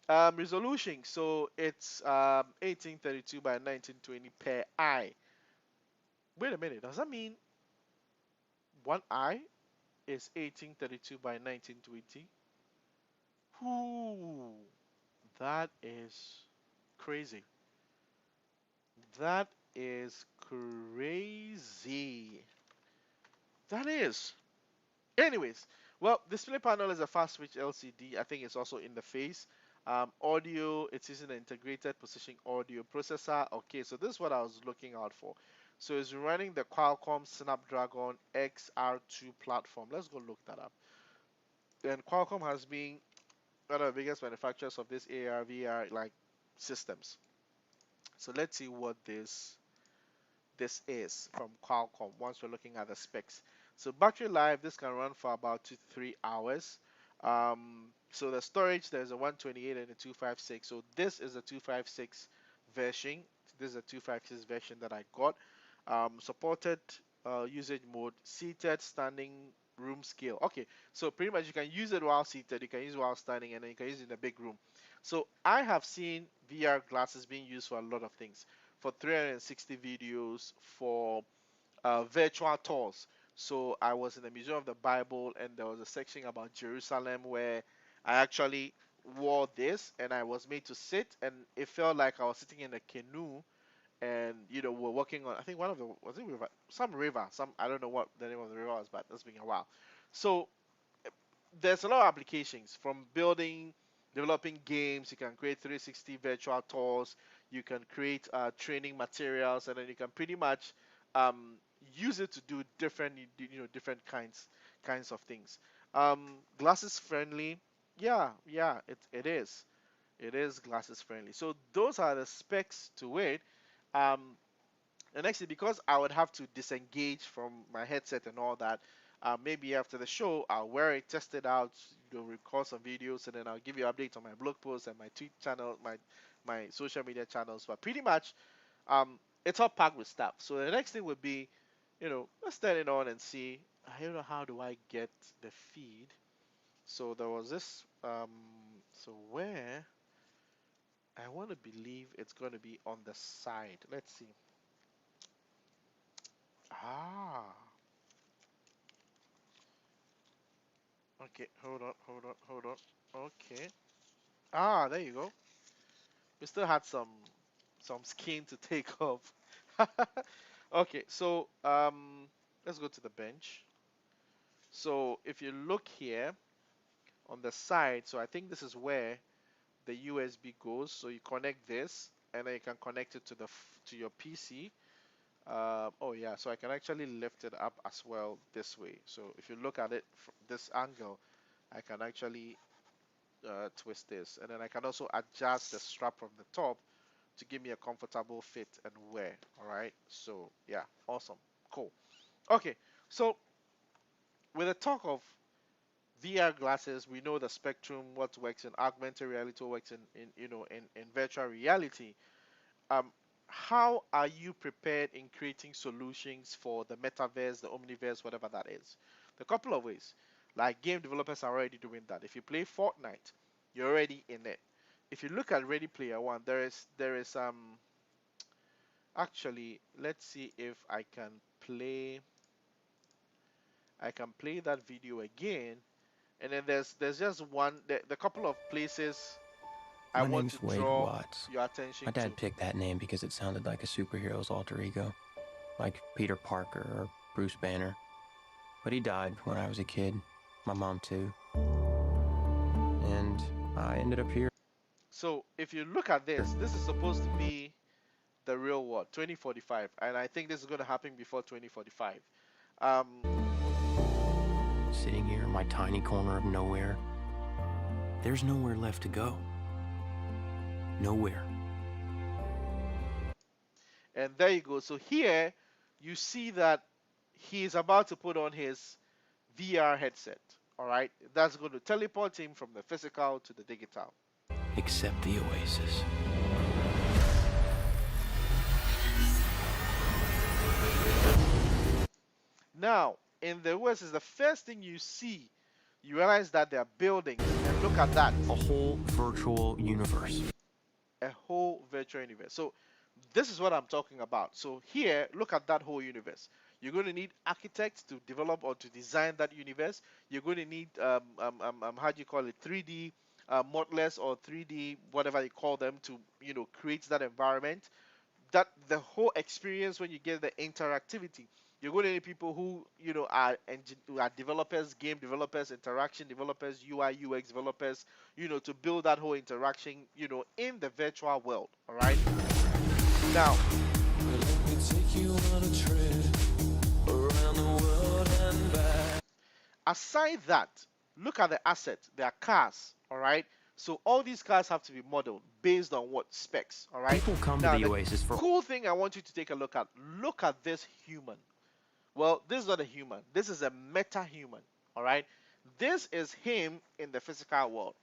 Resolution. So it's 1832 by 1920 per eye. Wait a minute. Does that mean one eye is 1832 by 1920? Ooh, that is crazy. That is crazy. That is. Anyways, well, display panel is a fast switch LCD. I think it's also in the face. Audio, it's using an integrated position audio processor. Okay, so this is what I was looking out for. So it's running the Qualcomm Snapdragon XR2 platform. Let's go look that up. And Qualcomm has been one of the biggest manufacturers of this AR VR like systems. So let's see what this this is from Qualcomm once we're looking at the specs. So battery life, this can run for about 2 to 3 hours. So the storage, there's a 128 and a 256. So this is a 256 version. This is a 256 version that I got. Supported usage mode, seated, standing, room scale. Okay, so pretty much you can use it while seated, you can use it while standing, and then you can use it in a big room. So I have seen VR glasses being used for a lot of things, for 360 videos, for virtual tours. So I was in the Museum of the Bible, and there was a section about Jerusalem where I actually wore this, and I was made to sit, and it felt like I was sitting in a canoe, and we're working on, I think one of the, was it river, some river, some, I don't know what the name of the river was, but that's been a while. So there's a lot of applications, from building, developing games. You can create 360 virtual tours, you can create training materials, and then you can pretty much um, use it to do different, different kinds of things. Glasses friendly, yeah, it is. It is glasses friendly. So those are the specs to it. Um, and actually, because I would have to disengage from my headset and all that, maybe after the show, I'll wear it, test it out, record some videos, and then I'll give you updates on my blog posts and my tweet channel, my social media channels. But pretty much, it's all packed with stuff. So the next thing would be, let's turn it on and see. I don't know, how do I get the feed? So there was this. So where? I want to believe it's going to be on the side. Let's see. Ah. Okay, hold on. Okay. Ah, there you go. We still had some skin to take off. Okay, so let's go to the bench. So if you look here on the side, so I think this is where the USB goes. So you connect this, and then you can connect it to to your PC. Oh yeah, so I can actually lift it up as well this way. So if you look at it from this angle, I can actually twist this, and then I can also adjust the strap from the top to give me a comfortable fit and wear. All right, so yeah, awesome, cool. Okay, so with the talk of VR glasses, we know the spectrum, what works in augmented reality, what works in virtual reality. um, how are you prepared in creating solutions for the metaverse, the omniverse, whatever that is? A couple of ways. Like, game developers are already doing that. If you play Fortnite, you're already in it. If you look at Ready Player One, there is actually, let's see if I can play that video again, and then there's just one, the couple of places I My want to name's Wade draw Watts. your attention My to. dad picked that name because it sounded like a superhero's alter ego, like Peter Parker or Bruce Banner. But he died when I was a kid. My mom too. And I ended up here. So if you look at this is supposed to be the real world, 2045, and I think this is going to happen before 2045. Sitting here in my tiny corner of nowhere. There's nowhere left to go. Nowhere. And there you go. So here you see that he's about to put on his VR headset. All right, that's going to teleport him from the physical to the digital. Except the oasis. Now, in the West, is the first thing you see. You realize that there are buildings, and look at that. A whole virtual universe. A whole virtual universe. So this is what I'm talking about. So here, look at that whole universe. You're going to need architects to develop or to design that universe. You're going to need how do you call it, 3D modelers or 3D whatever you call them to create that environment. That the whole experience, when you get the interactivity, you're going to need people who who are developers, game developers, interaction developers, UI UX developers, to build that whole interaction in the virtual world. All right, now let me take you on a trip around the world and back. Aside that, look at the assets. There are cars. All right, So all these cars have to be modeled based on what specs, all right? People come to Now, the the Oasis for cool thing I want you to take a look at this human. Well, this is not a human. This is a meta-human, all right? This is him in the physical world.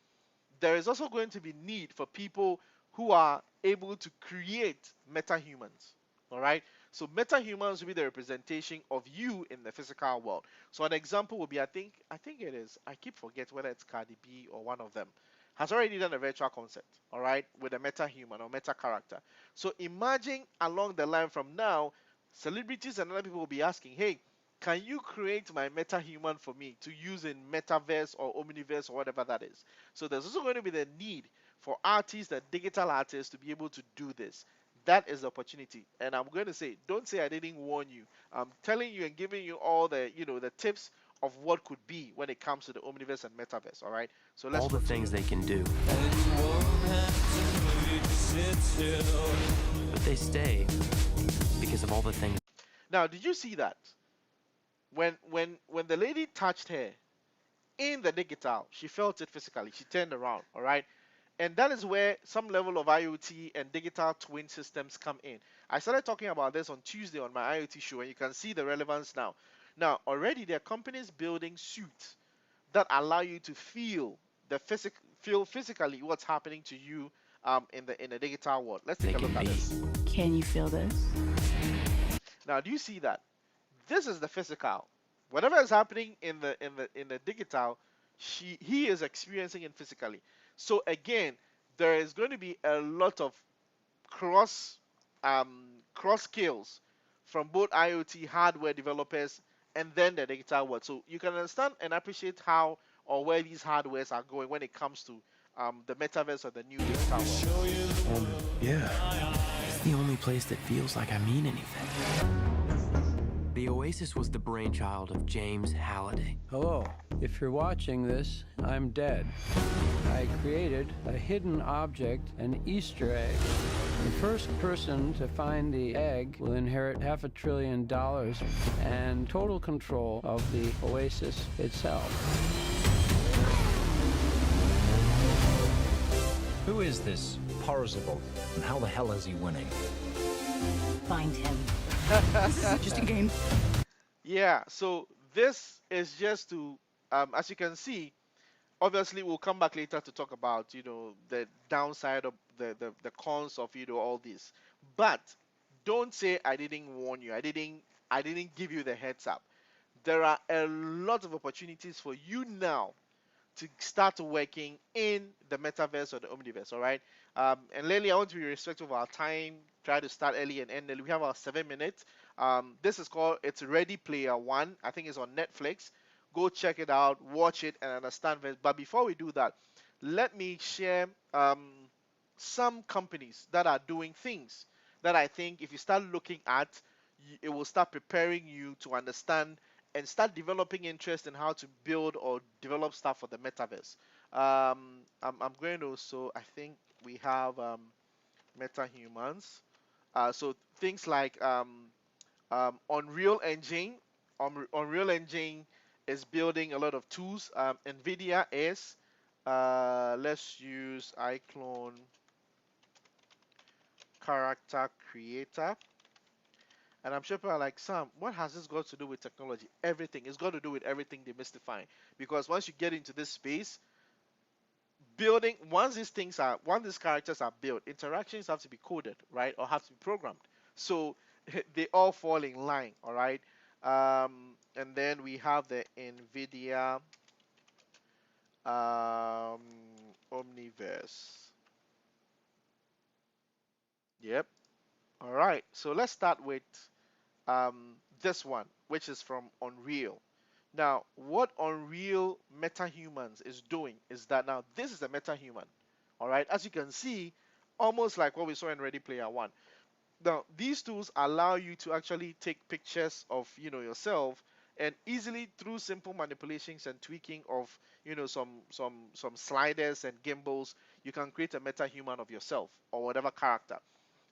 There is also going to be need for people who are able to create meta-humans, all right? So meta-humans will be the representation of you in the physical world. So an example would be, I think it is, I keep forgetting whether it's Cardi B or one of them, has already done a virtual concert, all right, with a meta-human or meta-character. So imagine along the line from now, celebrities and other people will be asking, hey, can you create my meta-human for me to use in Metaverse or Omniverse or whatever that is? So there's also going to be the need for artists and digital artists to be able to do this. That is the opportunity. And I'm going to say, don't say I didn't warn you. I'm telling you and giving you all the, the tips of what could be when it comes to the Omniverse and Metaverse, all right? So let's all the continue. things they can do. But they stay because of all the things. Now, did you see that? When the lady touched her in the digital, she felt it physically. She turned around, all right? And that is where some level of IoT and digital twin systems come in. I started talking about this on Tuesday on my IoT show, and you can see the relevance now. Now, already there are companies building suits that allow you to feel feel physically what's happening to you in the digital world. Let's take a look at this. Can you feel this? Now, do you see that? This is the physical. Whatever is happening in the digital, he is experiencing it physically. So again, there is going to be a lot of cross cross skills from both IoT hardware developers and then the digital world. So you can understand and appreciate how or where these hardwares are going when it comes to the metaverse or the new digital world. Yeah. It's the only place that feels like I mean anything. The Oasis was the brainchild of James Halliday. Hello. If you're watching this, I'm dead. I created a hidden object, an Easter egg. The first person to find the egg will inherit $500 billion and total control of the Oasis itself. Who is this Parzival, and how the hell is he winning? Find him. This isn't just a game. Yeah, so this is just to, as you can see, obviously we'll come back later to talk about, the downside of the cons of, all this. But don't say I didn't warn you. I didn't give you the heads up. There are a lot of opportunities for you now to start working in the metaverse or the omniverse, all right? And lately, I want to be respectful of our time, try to start early and end early. We have our 7 minutes. This is called, it's Ready Player One. I think it's on Netflix. Go check it out, watch it, and understand it. But before we do that, let me share some companies that are doing things that I think if you start looking at, it will start preparing you to understand and start developing interest in how to build or develop stuff for the metaverse. I'm going to, so I think we have MetaHumans. So things like Unreal Engine. Unreal Engine is building a lot of tools. NVIDIA is. Let's use iClone Character Creator. And I'm sure people are like, Sam, what has this got to do with technology? Everything. It's got to do with everything demystifying. Because once you get into this space, building, once these characters are built, interactions have to be coded, right? Or have to be programmed. So they all fall in line, all right? And then we have the NVIDIA Omniverse. Yep. All right. So let's start with this one, which is from Unreal. Now, what Unreal MetaHumans is doing is that now this is a MetaHuman. All right. As you can see, almost like what we saw in Ready Player One. Now, these tools allow you to actually take pictures of yourself, and easily through simple manipulations and tweaking of some sliders and gimbals, you can create a meta-human of yourself or whatever character.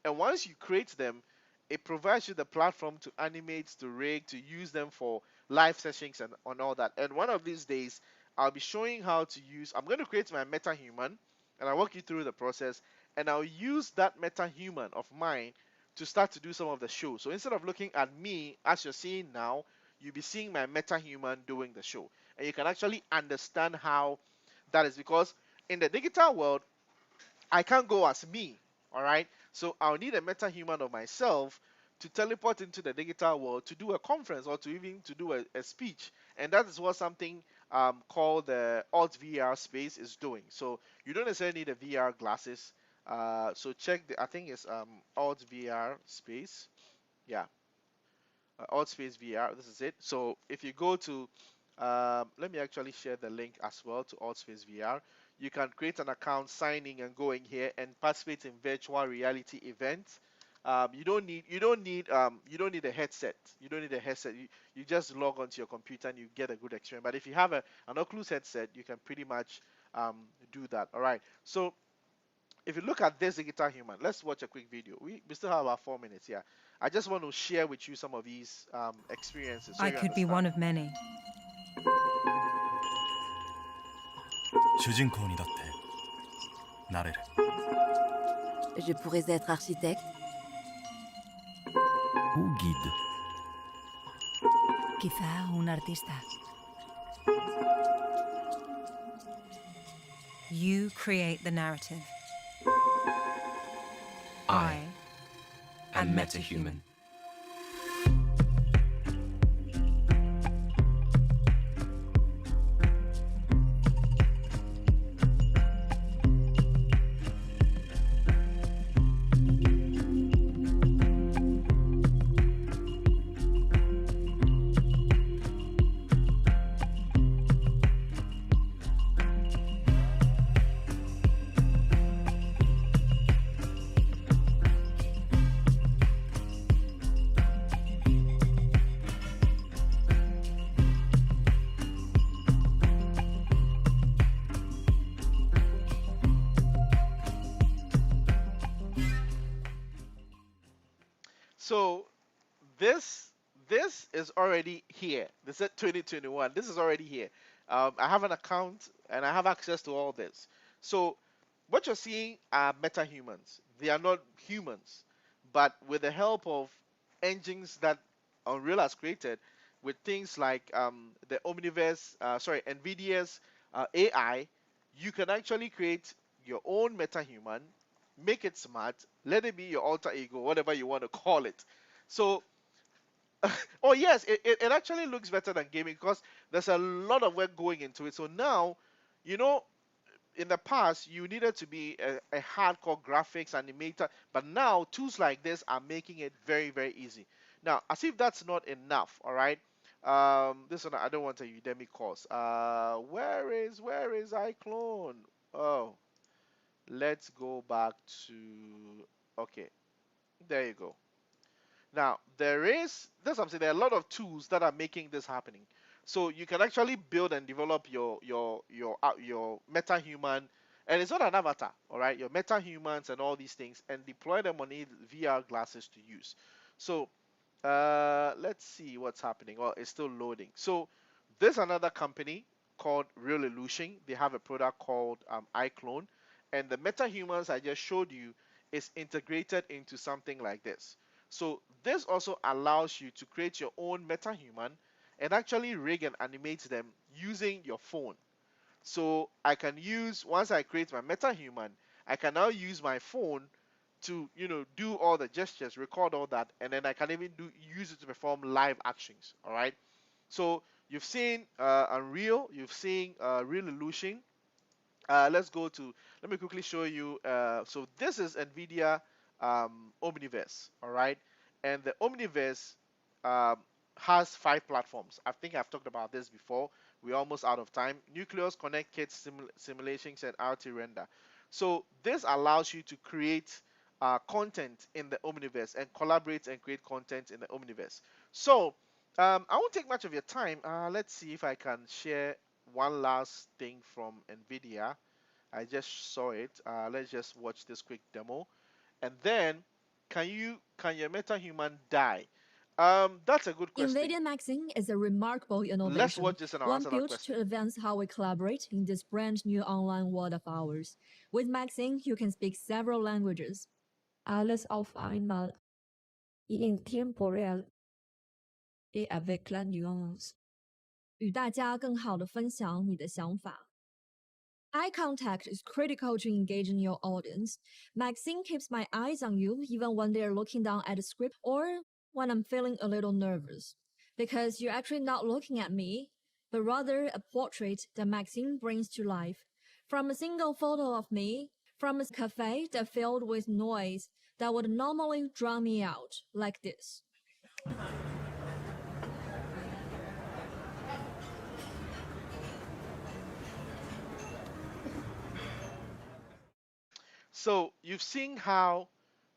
And once you create them, it provides you the platform to animate, to rig, to use them for live sessions and on all that. And one of these days, I'll be showing how to use. I'm going to create my MetaHuman, and I'll walk you through the process, and I'll use that MetaHuman of mine to start to do some of the show. So instead of looking at me as you're seeing now, you'll be seeing my MetaHuman doing the show, and you can actually understand how that is, because in the digital world, I can't go as me, all right? So I'll need a meta-human of myself to teleport into the digital world to do a conference or to even to do a speech. And that is what something called the Alt VR space is doing. So you don't necessarily need a VR glasses. So check the, I think it's Alt VR space. Yeah, Alt Space VR. This is it. So if you go to, let me actually share the link as well to Alt Space VR. You can create an account, sign in, and go in here and participate in virtual reality events. You don't need a headset. You don't need a headset. You just log onto your computer and you get a good experience. But if you have an Oculus headset, you can pretty much do that. All right. So if you look at this digital human, let's watch a quick video. We still have about 4 minutes here. I just want to share with you some of these experiences. So I could be one of many. 主人公にだってなれる Je pourrais être architecte. Ou guide. Quizá un artista. You create the narrative. I am MetaHuman. So this is already here. This is 2021. This is already here. I have an account and I have access to all this. So what you're seeing are meta-humans. They are not humans, but with the help of engines that Unreal has created, with things like the Omniverse, NVIDIA's AI, you can actually create your own meta-human, make it smart, let it be your alter ego, whatever you want to call it. So, oh yes, it actually looks better than gaming because there's a lot of work going into it. So now, you know, in the past, you needed to be a hardcore graphics animator, but now tools like this are making it very, very easy. Now, as if that's not enough, all right? This one, I don't want a Udemy course. Where is iClone? Oh, let's go back to, okay, there you go. Now that's what I'm saying. There are a lot of tools that are making this happening. So you can actually build and develop your meta human, and it's not an avatar, all right? Your meta humans and all these things, and deploy them on VR glasses to use. So let's see what's happening. Well, it's still loading. So there's another company called Real Illusion. They have a product called iClone, and the meta humans I just showed you is integrated into something like this. So this also allows you to create your own meta-human and actually rig and animate them using your phone. So I can use, once I create my meta-human, I can now use my phone to, do all the gestures, record all that, and then I can even use it to perform live actions, all right? So you've seen Unreal, you've seen Real Illusion. Let me quickly show you. So this is NVIDIA Omniverse, all right? And the Omniverse has 5 platforms. I think I've talked about this before. We're almost out of time. Nucleus, Connect, Kit, Simulations, and RT Render. So this allows you to create content in the Omniverse and collaborate and create content in the Omniverse. So I won't take much of your time. Let's see if I can share one last thing from NVIDIA. I just saw it. Let's just watch this quick demo. And then, can your meta-human die? That's a good question. Invading Maxing is a remarkable innovation. Let's watch this and I'll one answer that built question. to advance how we collaborate in this brand new online world of ours. With Maxing, you can speak several languages. Alles auf einmal. En tiempo real. Et avec la nuance. 与大家更好地分享你的想法。Eye contact is critical to engaging your audience. Maxine keeps my eyes on you even when they're looking down at the script or when I'm feeling a little nervous. Because you're actually not looking at me, but rather a portrait that Maxine brings to life. From a single photo of me, from a cafe that filled with noise that would normally drown me out, like this. So you've seen how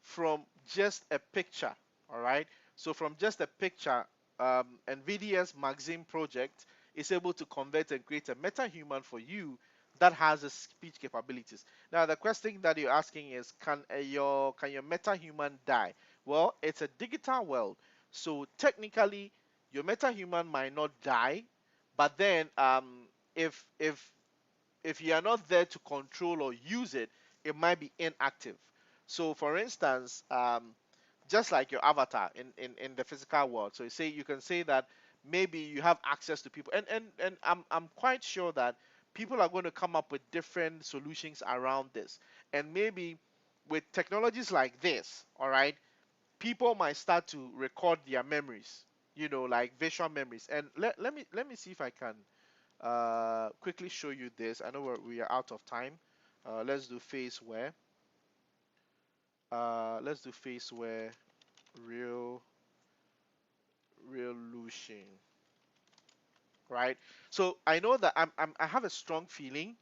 from just a picture, all right? So from just a picture, NVIDIA's Maxine project is able to convert and create a meta-human for you that has a speech capabilities. Now the question that you're asking is, can your meta-human die? Well, it's a digital world, so technically your meta-human might not die, but then if you are not there to control or use it, it might be inactive. So for instance, just like your avatar in the physical world, so you can say that maybe you have access to people, and I'm quite sure that people are going to come up with different solutions around this, and maybe with technologies like this, all right, people might start to record their memories, like visual memories. And let me see if I can quickly show you this. I know we are out of time. Let's do faceware. Let's do faceware revolution. Right. So I know that I have a strong feeling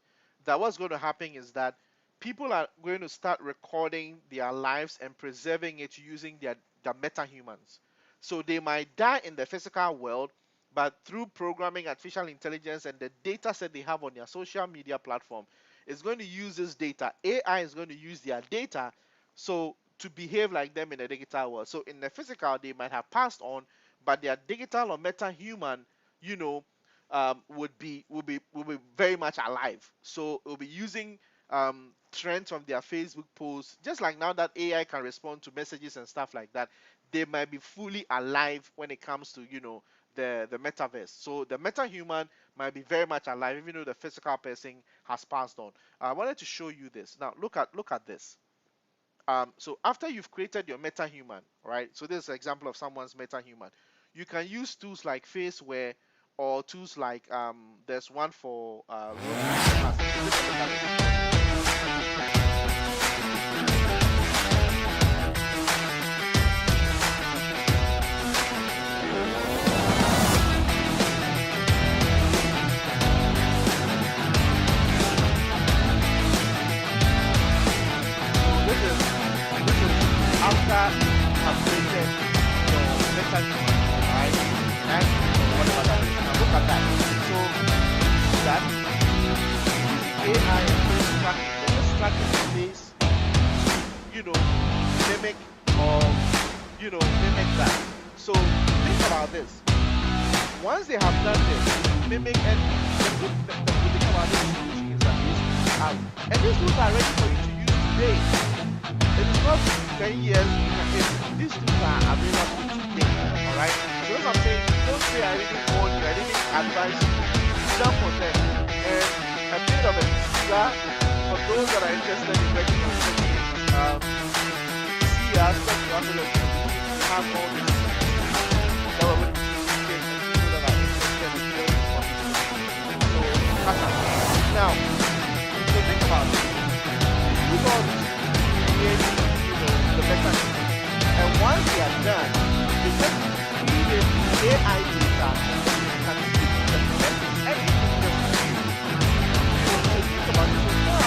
that what's going to happen is that people are going to start recording their lives and preserving it using their meta-humans. So they might die in the physical world, but through programming, artificial intelligence, and the data set they have on their social media platform, is going to use this data. AI is going to use their data so to behave like them in the digital world. So in the physical, they might have passed on, but their digital or meta-human, would be very much alive. So it will be using trends from their Facebook posts, just like now that AI can respond to messages and stuff like that. They might be fully alive when it comes to the metaverse. So the meta-human might be very much alive, even though the physical person has passed on. I wanted to show you this. Now look at this. So after you've created your meta-human, right? So this is an example of someone's meta-human. You can use tools like faceware or tools like there's one for after I've created your meta-human, right? And whatever that is. Now look at that. So that AI is tracking the face, mimic or mimic that. So think about this. Once they have done this, mimic, and the good thing about this solution is that and these tools are ready for you to use today. It is not 10 years. These tools are available today. Alright? So what I'm saying, don't say I didn't warn you, I didn't advise you. Jump on them. And a bit of a teaser for those that are interested in working on this. See us, talk to Apple, have all this that we're going to communicate and people that are interested in learning from this. So, now, so think about it. Use all this the mechanism. And once they are done, you just feed it AI data and speak to the message. Everything just so think about it. So now,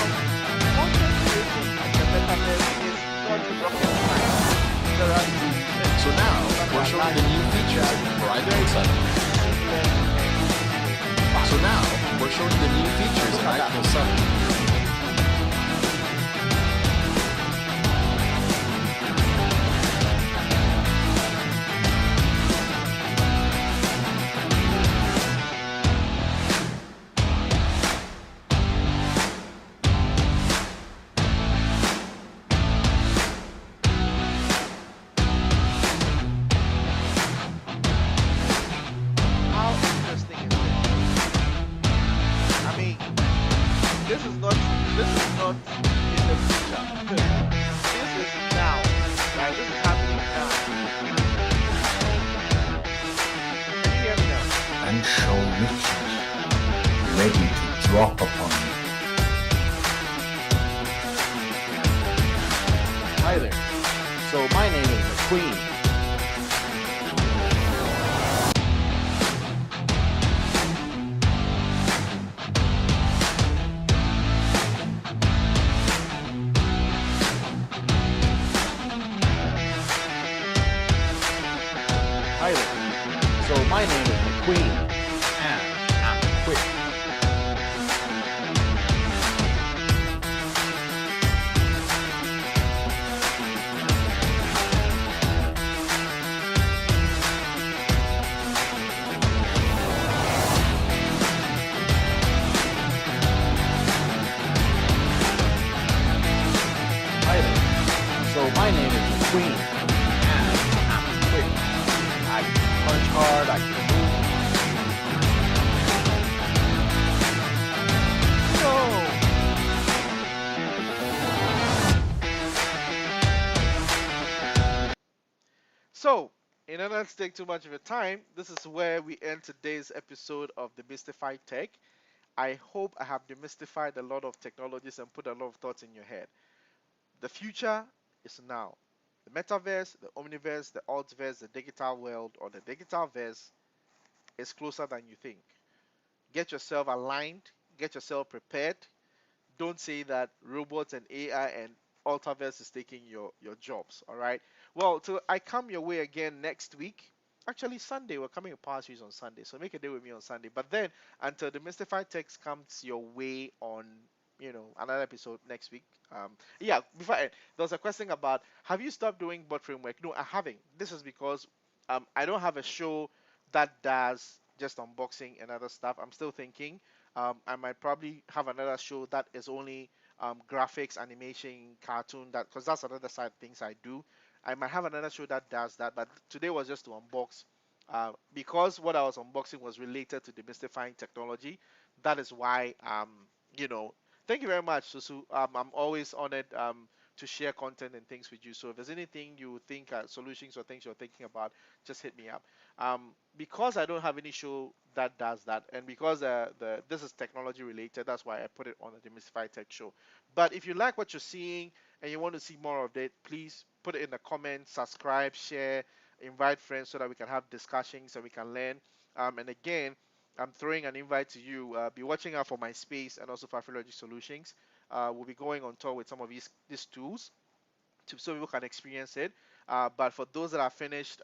content creation in the metaverse is not rocket science. There are two. So now, we're showing the new features for iPhone 7. So now, we're showing the new features in iPhone 7. this is not in the future. This is now. Right? This is happening now. Can you hear me now? And show riches ready to drop upon you. Hi there. So my name is McQueen. Hi there. So my name is McQueen, and I'm quick. Hi there. So my name is McQueen, and I'm quick. I can punch hard, I can move. So, in order not to take too much of your time, this is where we end today's episode of Demystify Tech. I hope I have demystified a lot of technologies and put a lot of thoughts in your head. The future is now. The metaverse, the omniverse, the altverse, the digital world, or the digital verse is closer than you think. Get yourself aligned, get yourself prepared. Don't say that robots and AI and Ultraverse is taking your jobs. All right. Well, till I come your way again next week. Actually, Sunday we're coming to Power Series on Sunday, so make a day with me on Sunday. But then, until the Mystified Text comes your way on, another episode next week. Yeah. Before there was a question about have you stopped doing bot framework? No, I haven't. This is because I don't have a show that does just unboxing and other stuff. I'm still thinking. I might probably have another show that is only graphics, animation, cartoon, that because that's another side of things I do. I might have another show that does that, but today was just to unbox. Because what I was unboxing was related to demystifying technology. That is why, thank you very much, Susu. I'm always honored to share content and things with you. So if there's anything you think are solutions or things you're thinking about, just hit me up. Because I don't have any show that does that, and because this is technology related, that's why I put it on the Demystify Tech show. But if you like what you're seeing and you want to see more of it, please put it in the comments, subscribe, share, invite friends so that we can have discussions and we can learn. And again, I'm throwing an invite to you. Be watching out for my space and also for Archaeology Solutions. We'll be going on tour with some of these tools so people can experience it. But for those that are finished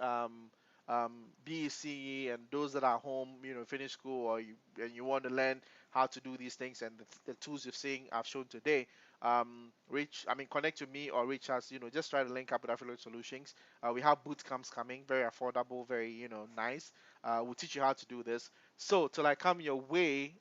BEC and those that are home, finish school and you want to learn how to do these things and the tools I've shown today, connect to me or reach us. Just try to link up with Affiliate Solutions. We have boot camps coming, very affordable, very nice. We'll teach you how to do this. So till I come your way,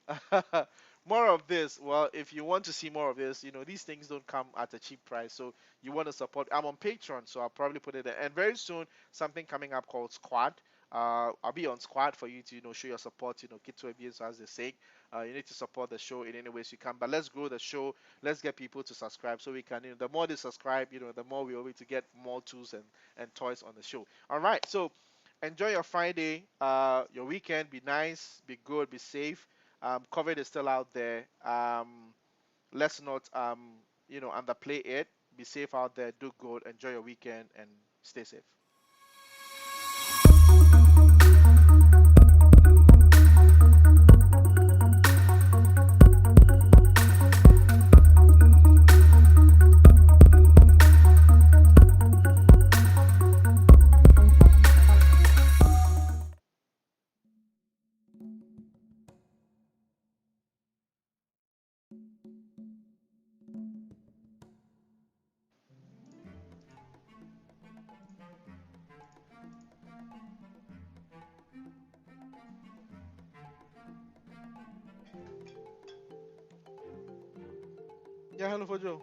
more of this. Well, if you want to see more of this, these things don't come at a cheap price. So you want to support. I'm on Patreon, so I'll probably put it there. And very soon, something coming up called Squad. I'll be on Squad for you to show your support. Get to a BS as they say. You need to support the show in any ways you can. But let's grow the show. Let's get people to subscribe so we can. The more they subscribe, the more we're able to get more tools and toys on the show. All right. So enjoy your Friday, your weekend. Be nice, be good, be safe. COVID is still out there. Let's not underplay it. Be safe out there. Do good. Enjoy your weekend and stay safe. Yeah, hello, Fojo.